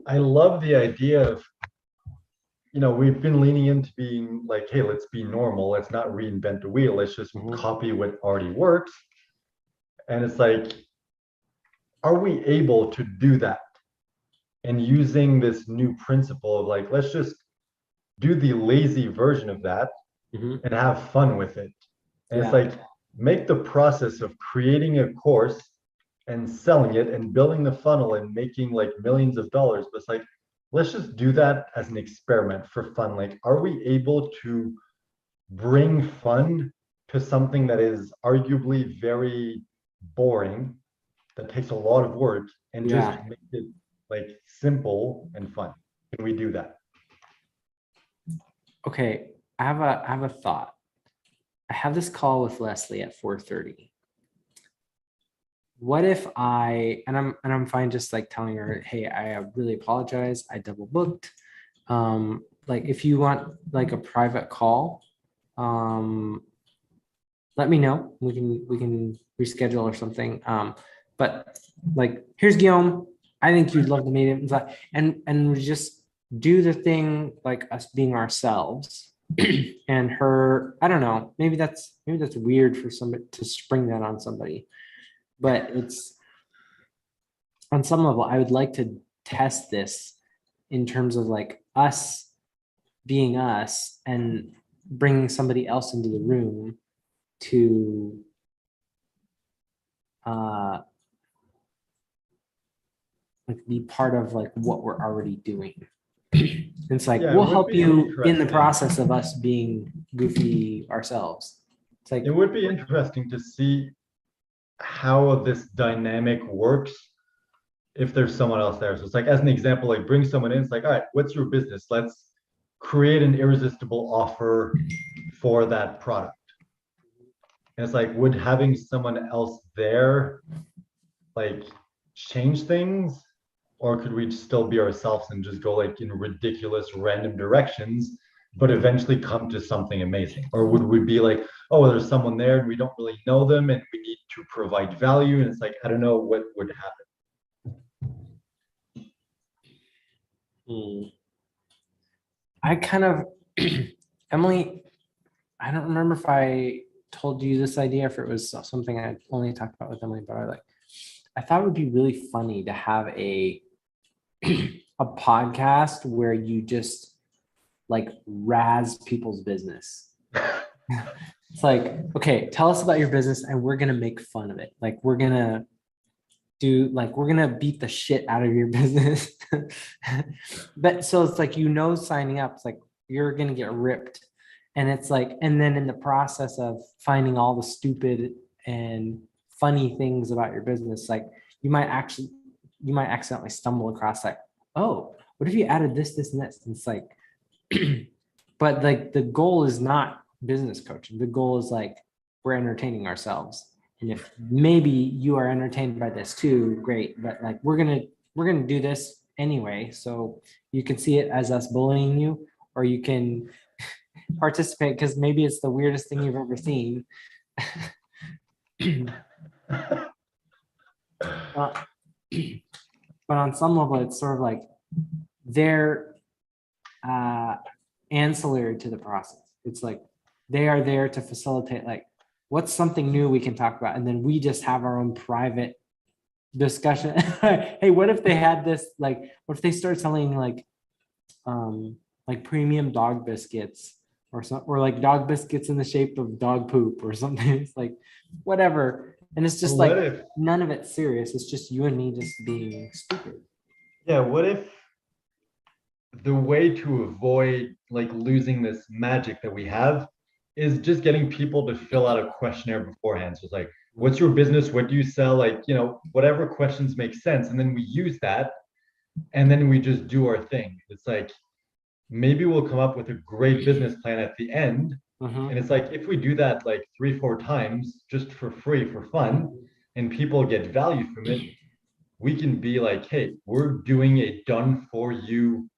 I love the idea of, we've been leaning into being like, hey, let's be normal. Let's not reinvent the wheel. Let's just copy what already works. And it's like, are we able to do that? And using this new principle of like, let's just do the lazy version of that and have fun with it. And it's like, make the process of creating a course and selling it and building the funnel and making like millions of dollars. But it's like, let's just do that as an experiment for fun. Like, are we able to bring fun to something that is arguably very boring, that takes a lot of work, and just make it like simple and fun? Can we do that? Okay, I have a thought. I have this call with Leslie at 4:30. What if I'm fine just like telling her, hey, I really apologize. I double booked. Like if you want like a private call, let me know. We can reschedule or something. But like here's Guillaume. I think you'd love to meet him. And we just do the thing like us being ourselves. And her, I don't know, maybe that's weird for somebody to spring that on somebody. But it's on some level, I would like to test this in terms of like us being us and bringing somebody else into the room to like be part of like what we're already doing. It's like, we'll help you in the process of us being goofy ourselves. It's like, it would be interesting to see how this dynamic works if there's someone else there. So it's like, as an example, like bring someone in, it's like, all right, what's your business? Let's create an irresistible offer for that product. And it's like, would having someone else there like change things? Or could we still be ourselves and just go like in ridiculous random directions, but eventually come to something amazing? Or would we be like, oh, there's someone there and we don't really know them and we need to provide value? And it's like, I don't know what would happen. I kind of, Emily, I don't remember if I told you this idea, if it was something I only talked about with Emily, but I thought it would be really funny to have a podcast where you just like razz people's business. It's like, okay, tell us about your business and we're gonna make fun of it. Like we're gonna beat the shit out of your business. But so it's like, signing up, it's like you're gonna get ripped. And it's like, and then in the process of finding all the stupid and funny things about your business, like you might accidentally stumble across like, oh, what if you added this, and this? And it's like, but like the goal is not business coaching. The goal is like, we're entertaining ourselves. And if maybe you are entertained by this too, great. But like, we're gonna do this anyway. So you can see it as us bullying you, or you can participate because maybe it's the weirdest thing you've ever seen. But on some level, it's sort of like they're ancillary to the process. It's like they are there to facilitate like, what's something new we can talk about, and then we just have our own private discussion. Hey, what if they had this, like what if they start selling like premium dog biscuits or something, or like dog biscuits in the shape of dog poop or something. It's like whatever. And it's just like none of it's serious. It's just you and me just being stupid. Yeah, what if the way to avoid like losing this magic that we have is just getting people to fill out a questionnaire beforehand? So it's like, what's your business? What do you sell? Like, whatever questions make sense. And then we use that and then we just do our thing. It's like, maybe we'll come up with a great business plan at the end, And Mhm. it's like if we do that like 3, 4 times just for free for fun, and people get value from it, we can be like, hey, we're doing a done for you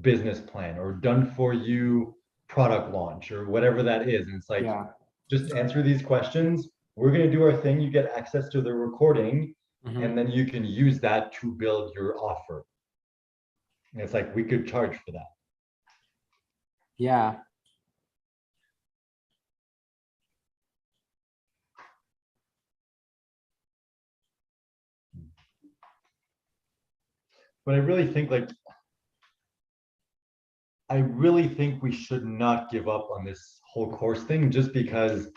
business plan or done for you product launch or whatever that is. And it's like, Yeah. just answer these questions. We're going to do our thing. You get access to the recording, and Mhm. then you can use that to build your offer. And it's like we could charge for that. Yeah. But I really think like I really think we should not give up on this whole course thing just because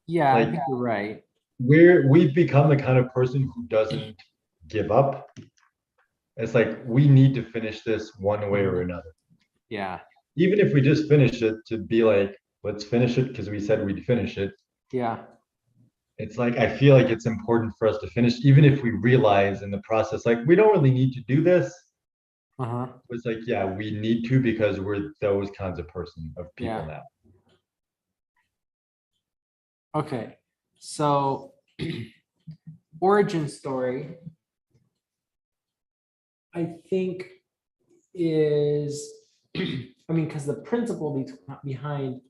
Yeah, I like think you're right. we've become the kind of person who doesn't give up. It's like we need to finish this one way or Mhm. another. Yeah. Even if we just finish it to be like, let's finish it because we said we'd finish it. Yeah. It's like I feel like it's important for us to finish, even if we realize in the process, like we don't really need to do this. Uh-huh. It's like, yeah, we need to because we're those kinds of person of people Yeah. now. Okay. So origin story, I think is I mean, because the principle behind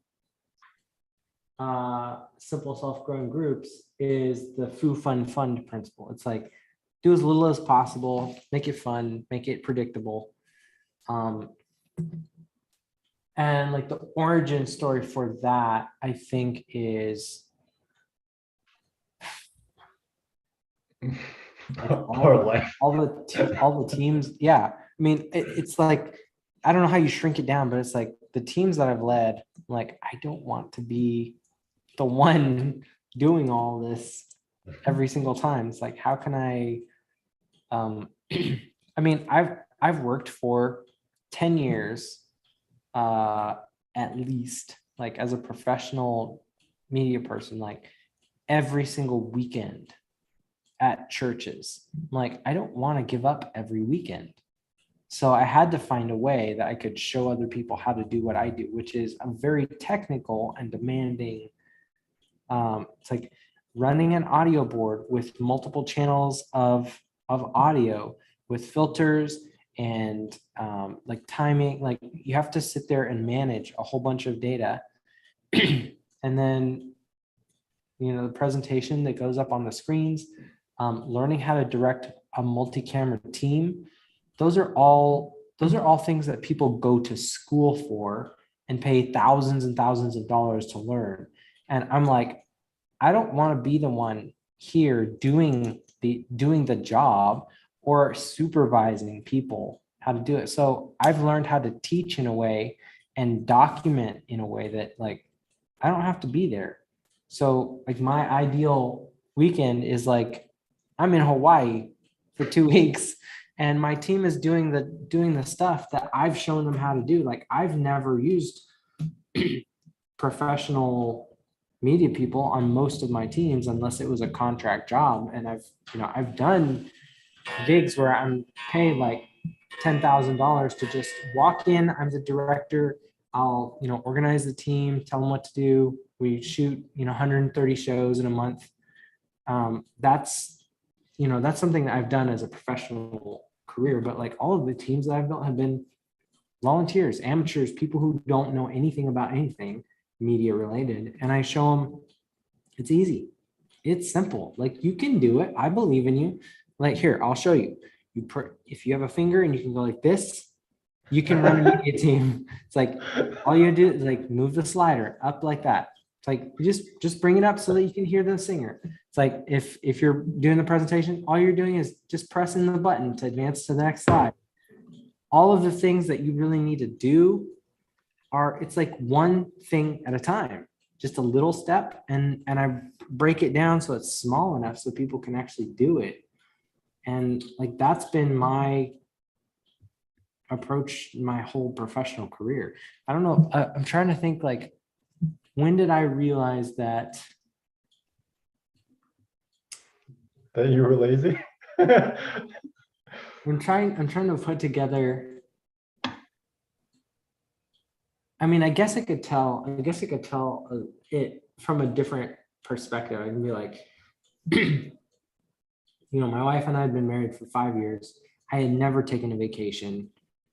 simple self-growing groups is the foo fun fund principle. It's like do as little as possible, make it fun, make it predictable. Um, and like the origin story for that, I think is like Our life. all the teams. Yeah, I mean it's like I don't know how you shrink it down, but it's like the teams that I've led. Like I don't want to be the one doing all this every single time. It's like how can I? I mean I've worked for 10 years at least like as a professional media person like every single weekend at churches. Like, I don't want to give up every weekend. So I had to find a way that I could show other people how to do what I do, which is a very technical and demanding. It's like running an audio board with multiple channels of audio with filters and like timing. Like you have to sit there and manage a whole bunch of data, and then the presentation that goes up on the screens, learning how to direct a multi-camera team. Those are all things that people go to school for and pay thousands and thousands of dollars to learn. And I'm like, I don't want to be the one here doing the job or supervising people how to do it. So I've learned how to teach in a way and document in a way that like I don't have to be there. So like my ideal weekend is like I'm in Hawaii for 2 weeks and my team is doing the stuff that I've shown them how to do. Like I've never used professional media people on most of my teams unless it was a contract job. And I've done gigs where I'm paid like $10,000 to just walk in. I'm the director. I'll organize the team, tell them what to do. We shoot 130 shows in a month. That's something that I've done as a professional career. But like all of the teams that I've built have been volunteers, amateurs, people who don't know anything about anything media related, and I show them it's easy. It's simple. Like you can do it. I believe in you. Like here, I'll show you. If you have a finger and you can go like this, you can run a media team. It's like all you do is like move the slider up like that. It's like you just bring it up so that you can hear the singer. It's like if you're doing the presentation, all you're doing is just pressing the button to advance to the next slide. All of the things that you really need to do it's like one thing at a time, just a little step, and I break it down so it's small enough so people can actually do it. And like that's been my approach my whole professional career. I don't know, I'm trying to think like when did I realize that That you were lazy. I'm trying to put together I mean, I guess I could tell, it from a different perspective. I can be like, my wife and I had been married for 5 years. I had never taken a vacation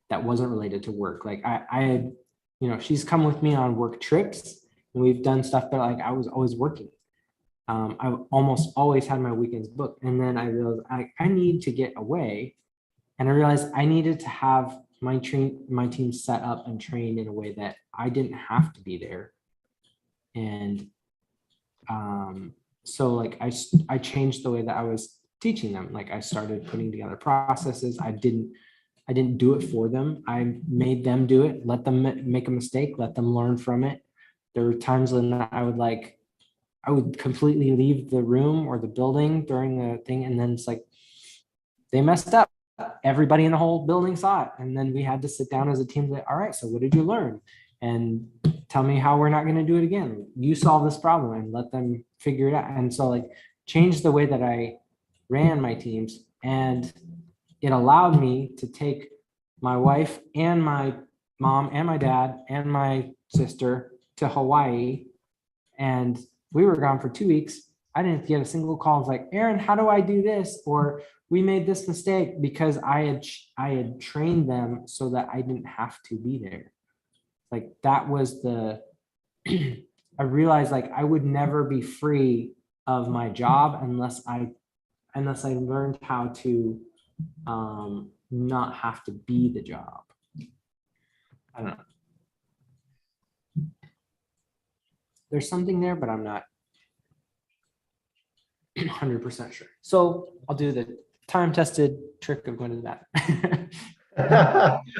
that wasn't related to work. Like I had, she's come with me on work trips and we've done stuff, but like I was always working. I've almost always had my weekends booked. And then I realized I need to get away. And I realized I needed to have my team set up and trained in a way that I didn't have to be there. And so like I changed the way that I was teaching them. Like I started putting together processes. I didn't do it for them. I made them do it, let them make a mistake, let them learn from it. There were times when I would completely leave the room or the building during the thing. And then it's like, they messed up. Everybody in the whole building saw it. And then we had to sit down as a team, like, all right, so what did you learn? And tell me how we're not going to do it again. You solve this problem and let them figure it out. And so like change the way that I ran my teams. And it allowed me to take my wife and my mom and my dad and my sister to Hawaii. And we were gone for 2 weeks. I didn't get a single call. It's like, Aaron, how do I do this? Or we made this mistake, because I had trained them so that I didn't have to be there. Like that was I realized like I would never be free of my job unless I learned how to not have to be the job. I don't know. There's something there, but I'm not 100% sure. So I'll do the time-tested trick of going to the bathroom.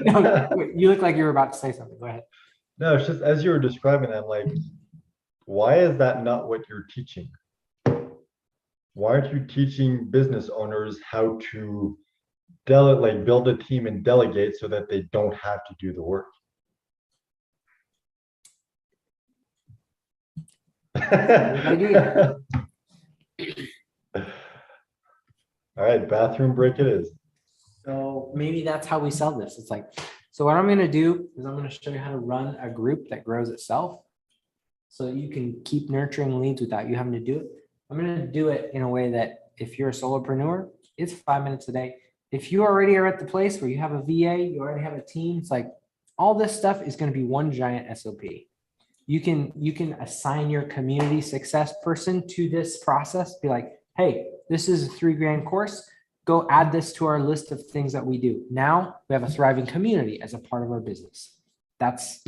No, wait, you look like you were about to say something. Go ahead. No, it's just as you were describing, I'm like, why is that not what you're teaching? Why aren't you teaching business owners how to build a team and delegate so that they don't have to do the work? Good idea. All right, bathroom break it is. So maybe that's how we sell this. It's like, so what I'm going to do is I'm going to show you how to run a group that grows itself so that you can keep nurturing leads without you having to do it. I'm going to do it in a way that if you're a solopreneur, it's 5 minutes a day. If you already are at the place where you have a VA, you already have a team, it's like all this stuff is going to be one giant SOP. You can assign your community success person to this process. Be like, hey, this is a $3,000 course. Go add this to our list of things that we do. Now we have a thriving community as a part of our business. That's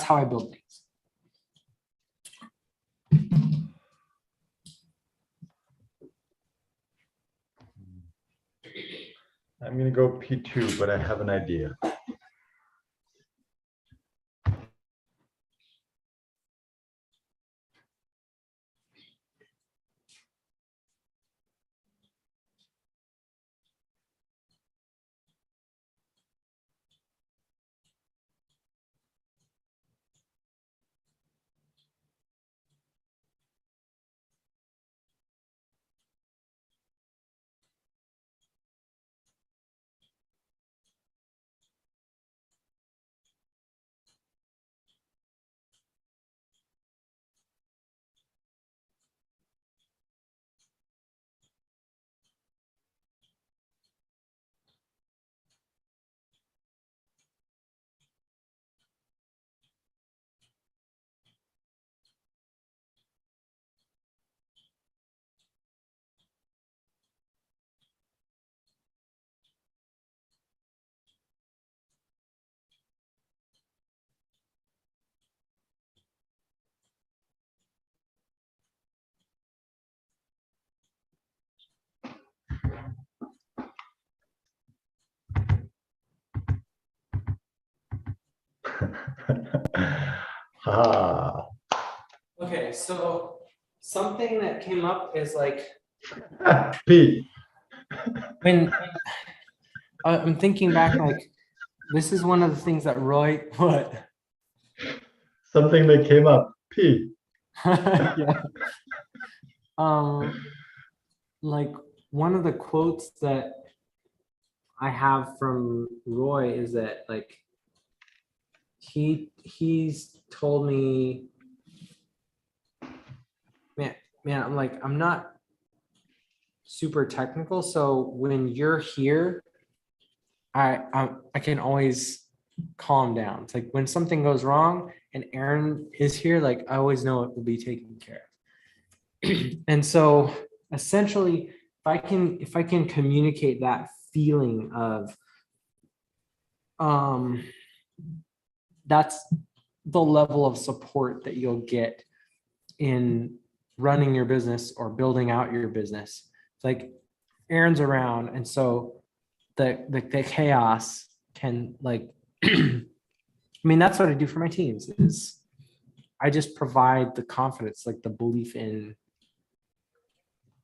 how I build things. I'm gonna go P2, but I have an idea. Ha. Okay, so something that came up is like P. when I'm thinking back, like this is one of the things that Roy what Something that came up. P. yeah. Like one of the quotes that I have from Roy is that like he's told me, man, I'm like, I'm not super technical. So when you're here, I can always calm down. It's like when something goes wrong and Aaron is here, like I always know it will be taken care of. And so essentially, if I can communicate that feeling of that's the level of support that you'll get in running your business or building out your business. It's like Aaron's around, and so the chaos can like I mean, that's what I do for my teams is I just provide the confidence, like the belief in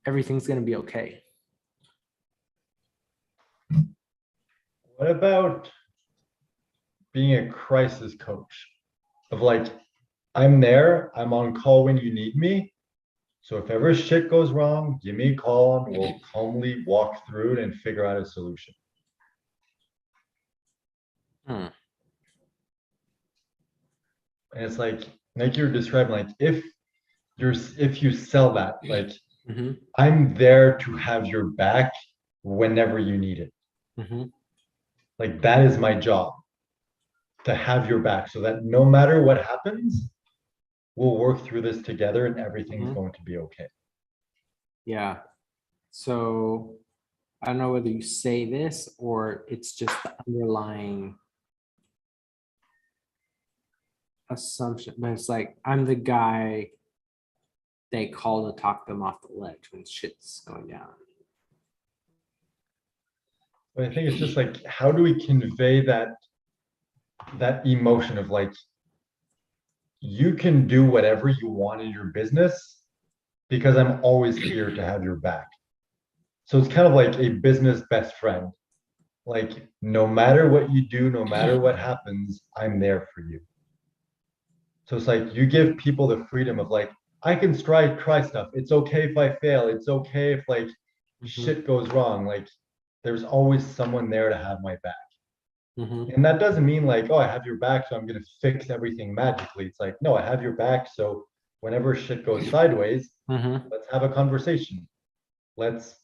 everything's going to be okay. What about being a crisis coach? Of like, I'm there, I'm on call when you need me. So if ever shit goes wrong, give me a call and we'll calmly walk through it and figure out a solution. Hmm. And it's like you're describing, like if you sell that, like Mhm, I'm there to have your back whenever you need it. mhm, Like that is my job, to have your back so that no matter what happens, we'll work through this together and everything's mhm. going to be okay. Yeah. So I don't know whether you say this or it's just the underlying assumption, but it's like I'm the guy they call to talk them off the ledge when shit's going down. But I think it's just like, how do we convey that emotion of like, you can do whatever you want in your business because I'm always here to have your back. So it's kind of like a business best friend. Like, no matter what you do, no matter what happens, I'm there for you. So it's like you give people the freedom of like, I can try stuff. It's okay if I fail. It's okay if like Mhm, shit goes wrong. Like, there's always someone there to have my back. mhm, And that doesn't mean like, oh, I have your back, so I'm gonna fix everything magically. It's like, no, I have your back, so whenever shit goes sideways, mhm, let's have a conversation. Let's,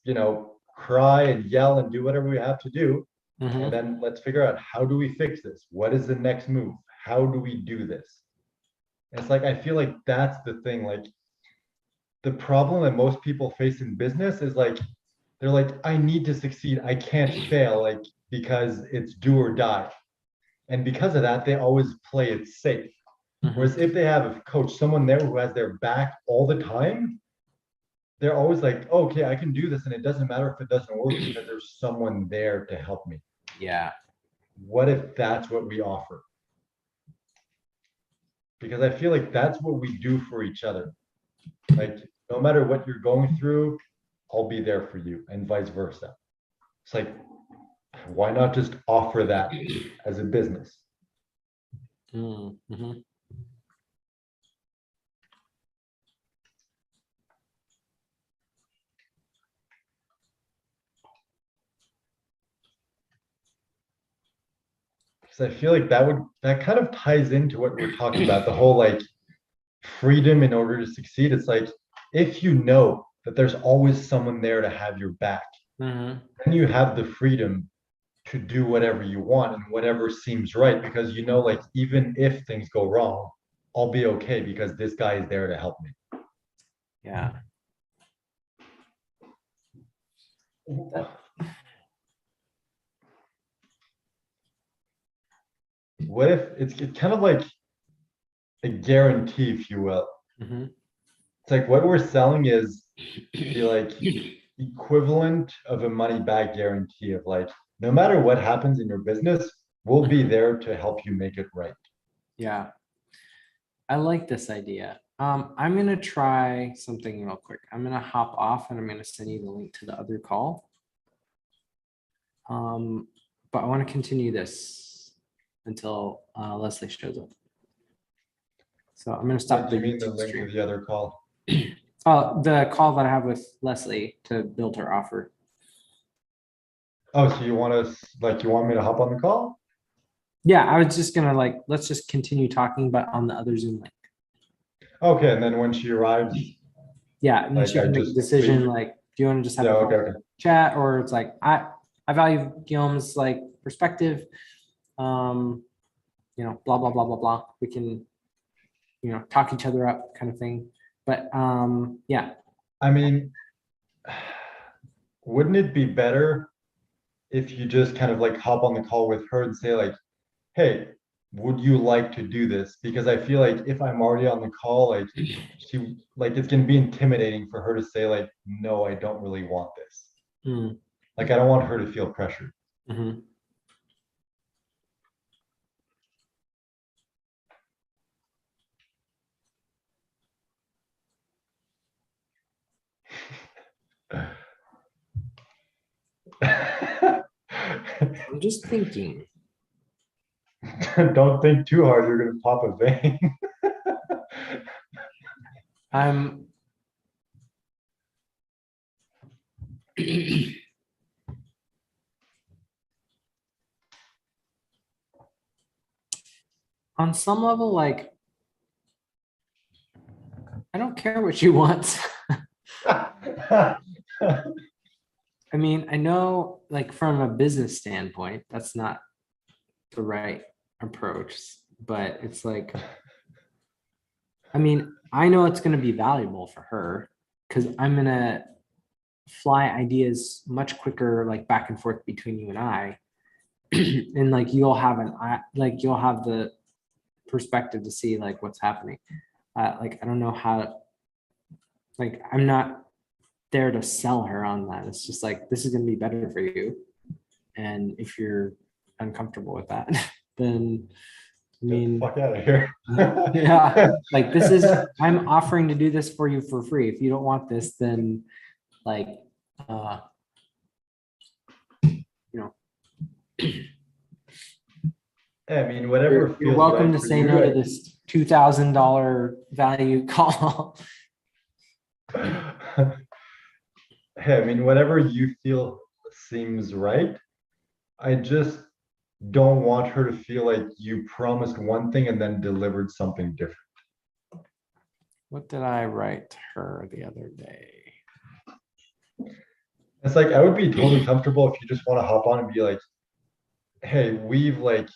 cry and yell and do whatever we have to do. And mhm. then let's figure out, how do we fix this? What is the next move? How do we do this? And it's like, I feel like that's the thing. Like, the problem that most people face in business is like, they're like, I need to succeed. I can't fail, like, because it's do or die. And because of that, they always play it safe. Whereas Mhm. if they have a coach, someone there who has their back all the time, they're always like, oh, okay, I can do this. And it doesn't matter if it doesn't work because there's someone there to help me. Yeah. What if that's what we offer? Because I feel like that's what we do for each other. Like, no matter what you're going through, I'll be there for you, and vice versa. It's like, why not just offer that as a business? Mhm. Because I feel like that kind of ties into what we're talking about, the whole like freedom in order to succeed. It's like, if you know that there's always someone there to have your back, Mhm. then you have the freedom to do whatever you want and whatever seems right, because you know, like, even if things go wrong, I'll be okay because this guy is there to help me. Yeah. That. What if it's kind of like a guarantee, if you will? Mhm. It's like what we're selling is the like equivalent of a money back guarantee of like, no matter what happens in your business, we'll be Mhm. there to help you make it right. Yeah. I like this idea. I'm gonna try something real quick. I'm gonna hop off and I'm gonna send you the link to the other call. But I want to continue this until Leslie shows up. So I'm gonna What stop do the you mean the YouTube link to stream. the other call? The call that I have with Leslie to build her offer. Oh, so you want me to hop on the call? Yeah, I was just gonna like, let's just continue talking, but on the other Zoom link. Okay, and then when she arrives, Yeah, and then like she I can make a just decision leave. like, do you want to just have Yeah, a okay, quick okay. chat, or it's like, I value Guillaume's like perspective. Um, blah blah blah blah blah. We can, talk each other up kind of thing. But yeah. I mean, wouldn't it be better if you just kind of like hop on the call with her and say like, hey, would you like to do this? Because I feel like if I'm already on the call, like she like it's gonna be intimidating for her to say like, no, I don't really want this. Mm, Like I don't want her to feel pressured. mhm. I'm just thinking. Don't think too hard, you're gonna pop a vein. I'm on some level, like, I don't care what she wants. I mean, I know, like, from a business standpoint, that's not the right approach, but it's like, I mean, I know it's going to be valuable for her because I'm going to fly ideas much quicker, like back and forth between you and I. And like, you'll have the perspective to see like what's happening. Like, I don't know how, like, I'm not there to sell her on that. It's just like, this is going to be better for you. And if you're uncomfortable with that, then I Get the mean, fuck out of here. yeah, like I'm offering to do this for you for free. If you don't want this, then like, uh, you know, I mean, whatever you're feels welcome right to for say you. no to this $2,000 value call. Hey, I mean, whatever you feel seems right. I just don't want her to feel like you promised one thing and then delivered something different. What did I write to her the other day? It's like I would be totally comfortable if you just want to hop on and be like, hey, we've like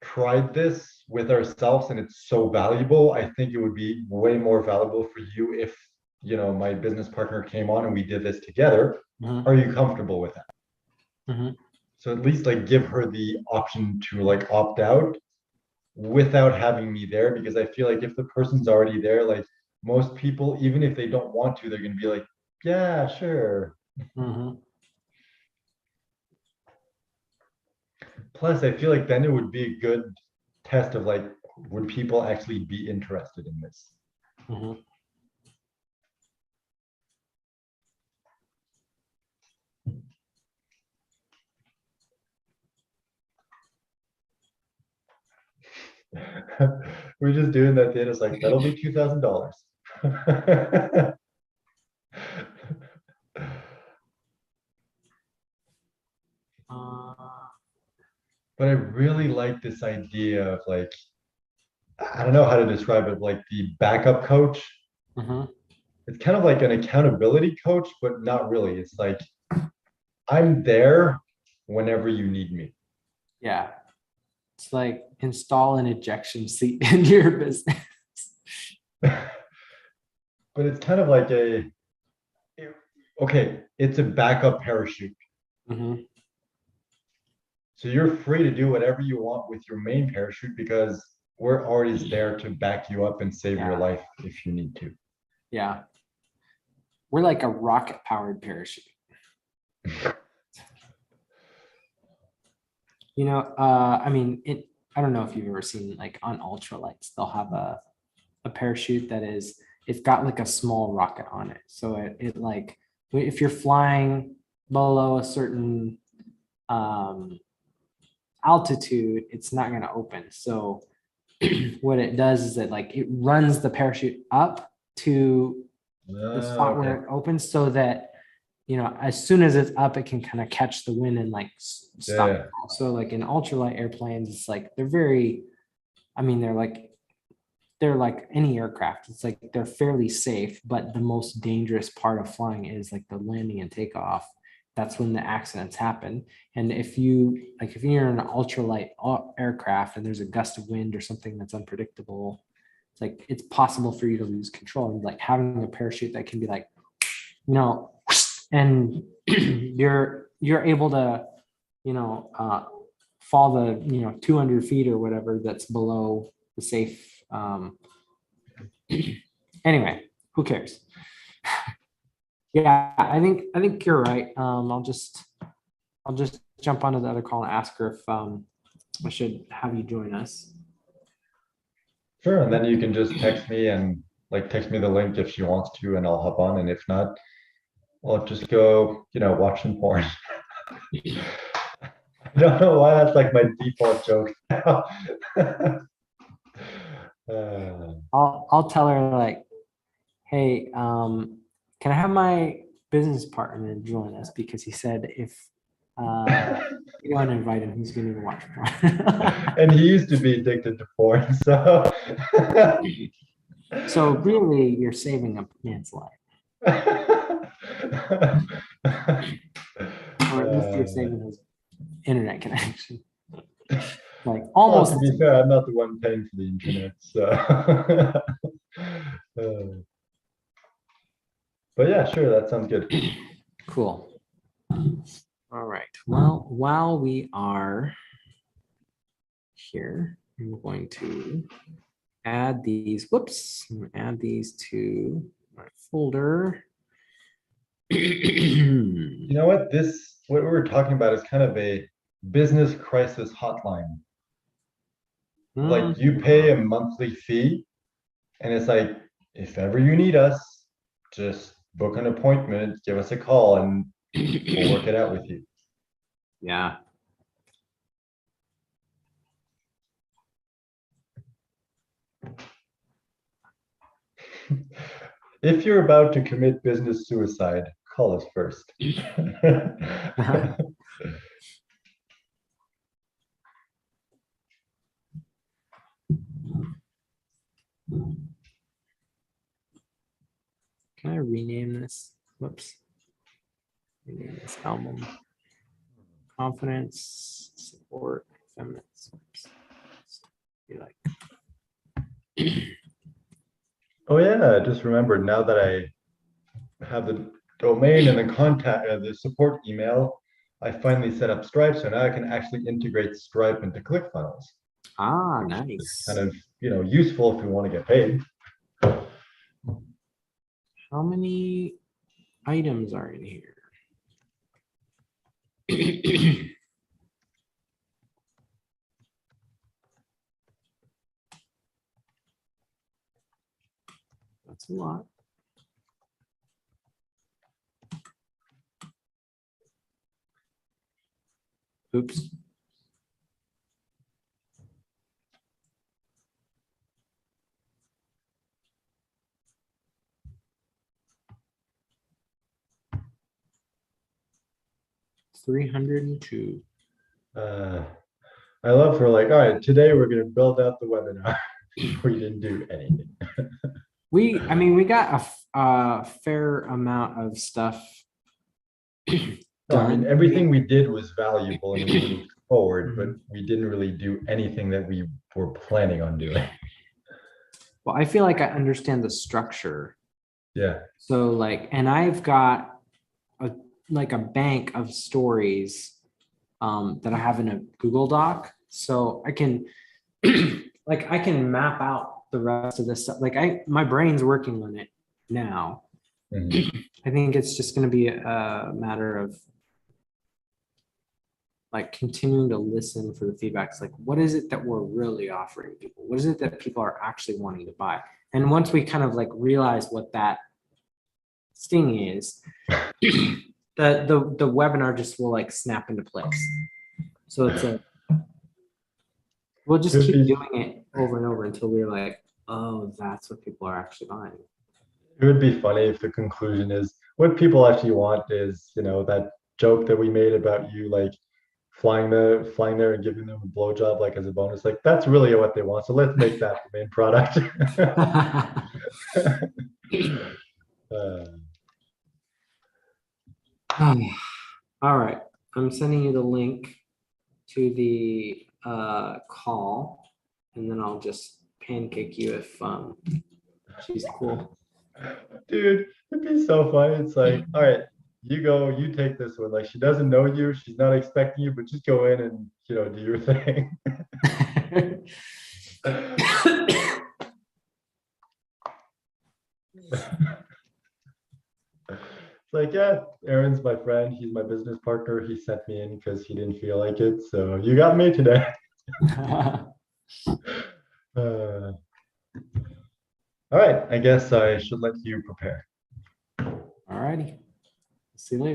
tried this with ourselves and it's so valuable. I think it would be way more valuable for you if, my business partner came on and we did this together. Mhm, Are you comfortable with that? mhm. So at least like give her the option to like opt out without having me there, because I feel like if the person's already there, like most people, even if they don't want to, they're gonna be like, yeah, sure. Mhm. Plus, I feel like then it would be a good test of like, would people actually be interested in this? Mhm. We're just doing that data. It's like that'll be $2,000. Uh, But I really like this idea of like, I don't know how to describe it, like the backup coach. mhm. It's kind of like an accountability coach, but not really. It's like I'm there whenever you need me. Yeah, it's like install an ejection seat into your business. But it's kind of like okay, it's a backup parachute. Mhm. So you're free to do whatever you want with your main parachute because we're always there to back you up and save your Yeah, life if you need to. yeah. We're like a rocket powered parachute. I mean, I don't know if you've ever seen like on ultralights, they'll have a parachute it's got like a small rocket on it. So it like, if you're flying below a certain um, altitude, it's not going to open. So what it does is that like it runs the parachute up to the spot Okay. where it opens so that as soon as it's up, it can kind of catch the wind and like stop. Yeah. So like in ultralight airplanes, it's like they're very, I mean, they're like any aircraft. It's like they're fairly safe, but the most dangerous part of flying is like the landing and takeoff. That's when the accidents happen. And if you're in an ultralight aircraft and there's a gust of wind or something that's unpredictable, it's like it's possible for you to lose control. And like having a parachute that can be like, and you're able to, fall the 200 feet or whatever that's below the safe. Anyway, who cares? Yeah, I think you're right. I'll just jump onto the other call and ask her if I should have you join us. Sure. And then you can just text me and like text me the link if she wants to, and I'll hop on. And if not, I'll just go, watch some porn. I don't know why that's like my default joke now. I'll tell her like, hey, can I have my business partner join us because he said if you don't invite him, he's going to watch porn. And he used to be addicted to porn, so So really, you're saving a man's life, or at least you're saving his internet connection. Like well, almost. to be fair, I'm not the one paying for the internet, so. But yeah, sure, that sounds good. Cool. All right. Well, while we are here, I'm going to add these. Whoops. I'm going to add these to my folder. You know what? What we were talking about is kind of a business crisis hotline. Like you pay a monthly fee, and it's like, if ever you need us, just book an appointment, give us a call, and we'll work it out with you. Yeah. If you're about to commit business suicide, call us first. Can I rename this? Whoops. Rename this album. Confidence, support, feminine. Be like. Oh yeah, I just remembered now that I have the domain and the contact, the support email, I finally set up Stripe, so now I can actually integrate Stripe into ClickFunnels. Ah, nice. Kind of, useful if we want to get paid. How many items are in here? That's a lot. Oops. $302. I love her like, all right, today we're going to build out the webinar. We didn't do anything. We got a fair amount of stuff No, I mean, done. everything we did was valuable and we moved forward, but we didn't really do anything that we were planning on doing. Well, I feel like I understand the structure. Yeah. So like, and I've got a bank of stories that I have in a Google Doc. So I can I can map out the rest of this stuff. Like my brain's working on it now. Mhm. I think it's just going to be a matter of like continuing to listen for the feedbacks. Like, what is it that we're really offering people? What is it that people are actually wanting to buy? And once we kind of like realize what that sting is, the webinar just will like snap into place. So it's we'll just keep doing it over and over until we're like, oh, that's what people are actually buying. It would be funny if the conclusion is what people actually want is, that joke that we made about you like flying there and giving them a blowjob like as a bonus. Like that's really what they want. So let's make that the main product. Uh, All right, I'm sending you the link to the call, and then I'll just pancake you if she's cool. dude, it'd be so funny. It's like, all right, you go, you take this one. Like she doesn't know you, she's not expecting you, but just go in and do your thing. It's like, yeah, Aaron's my friend. He's my business partner. He sent me in because he didn't feel like it. So you got me today. Uh, all right, I guess I should let you prepare. All righty. See you later.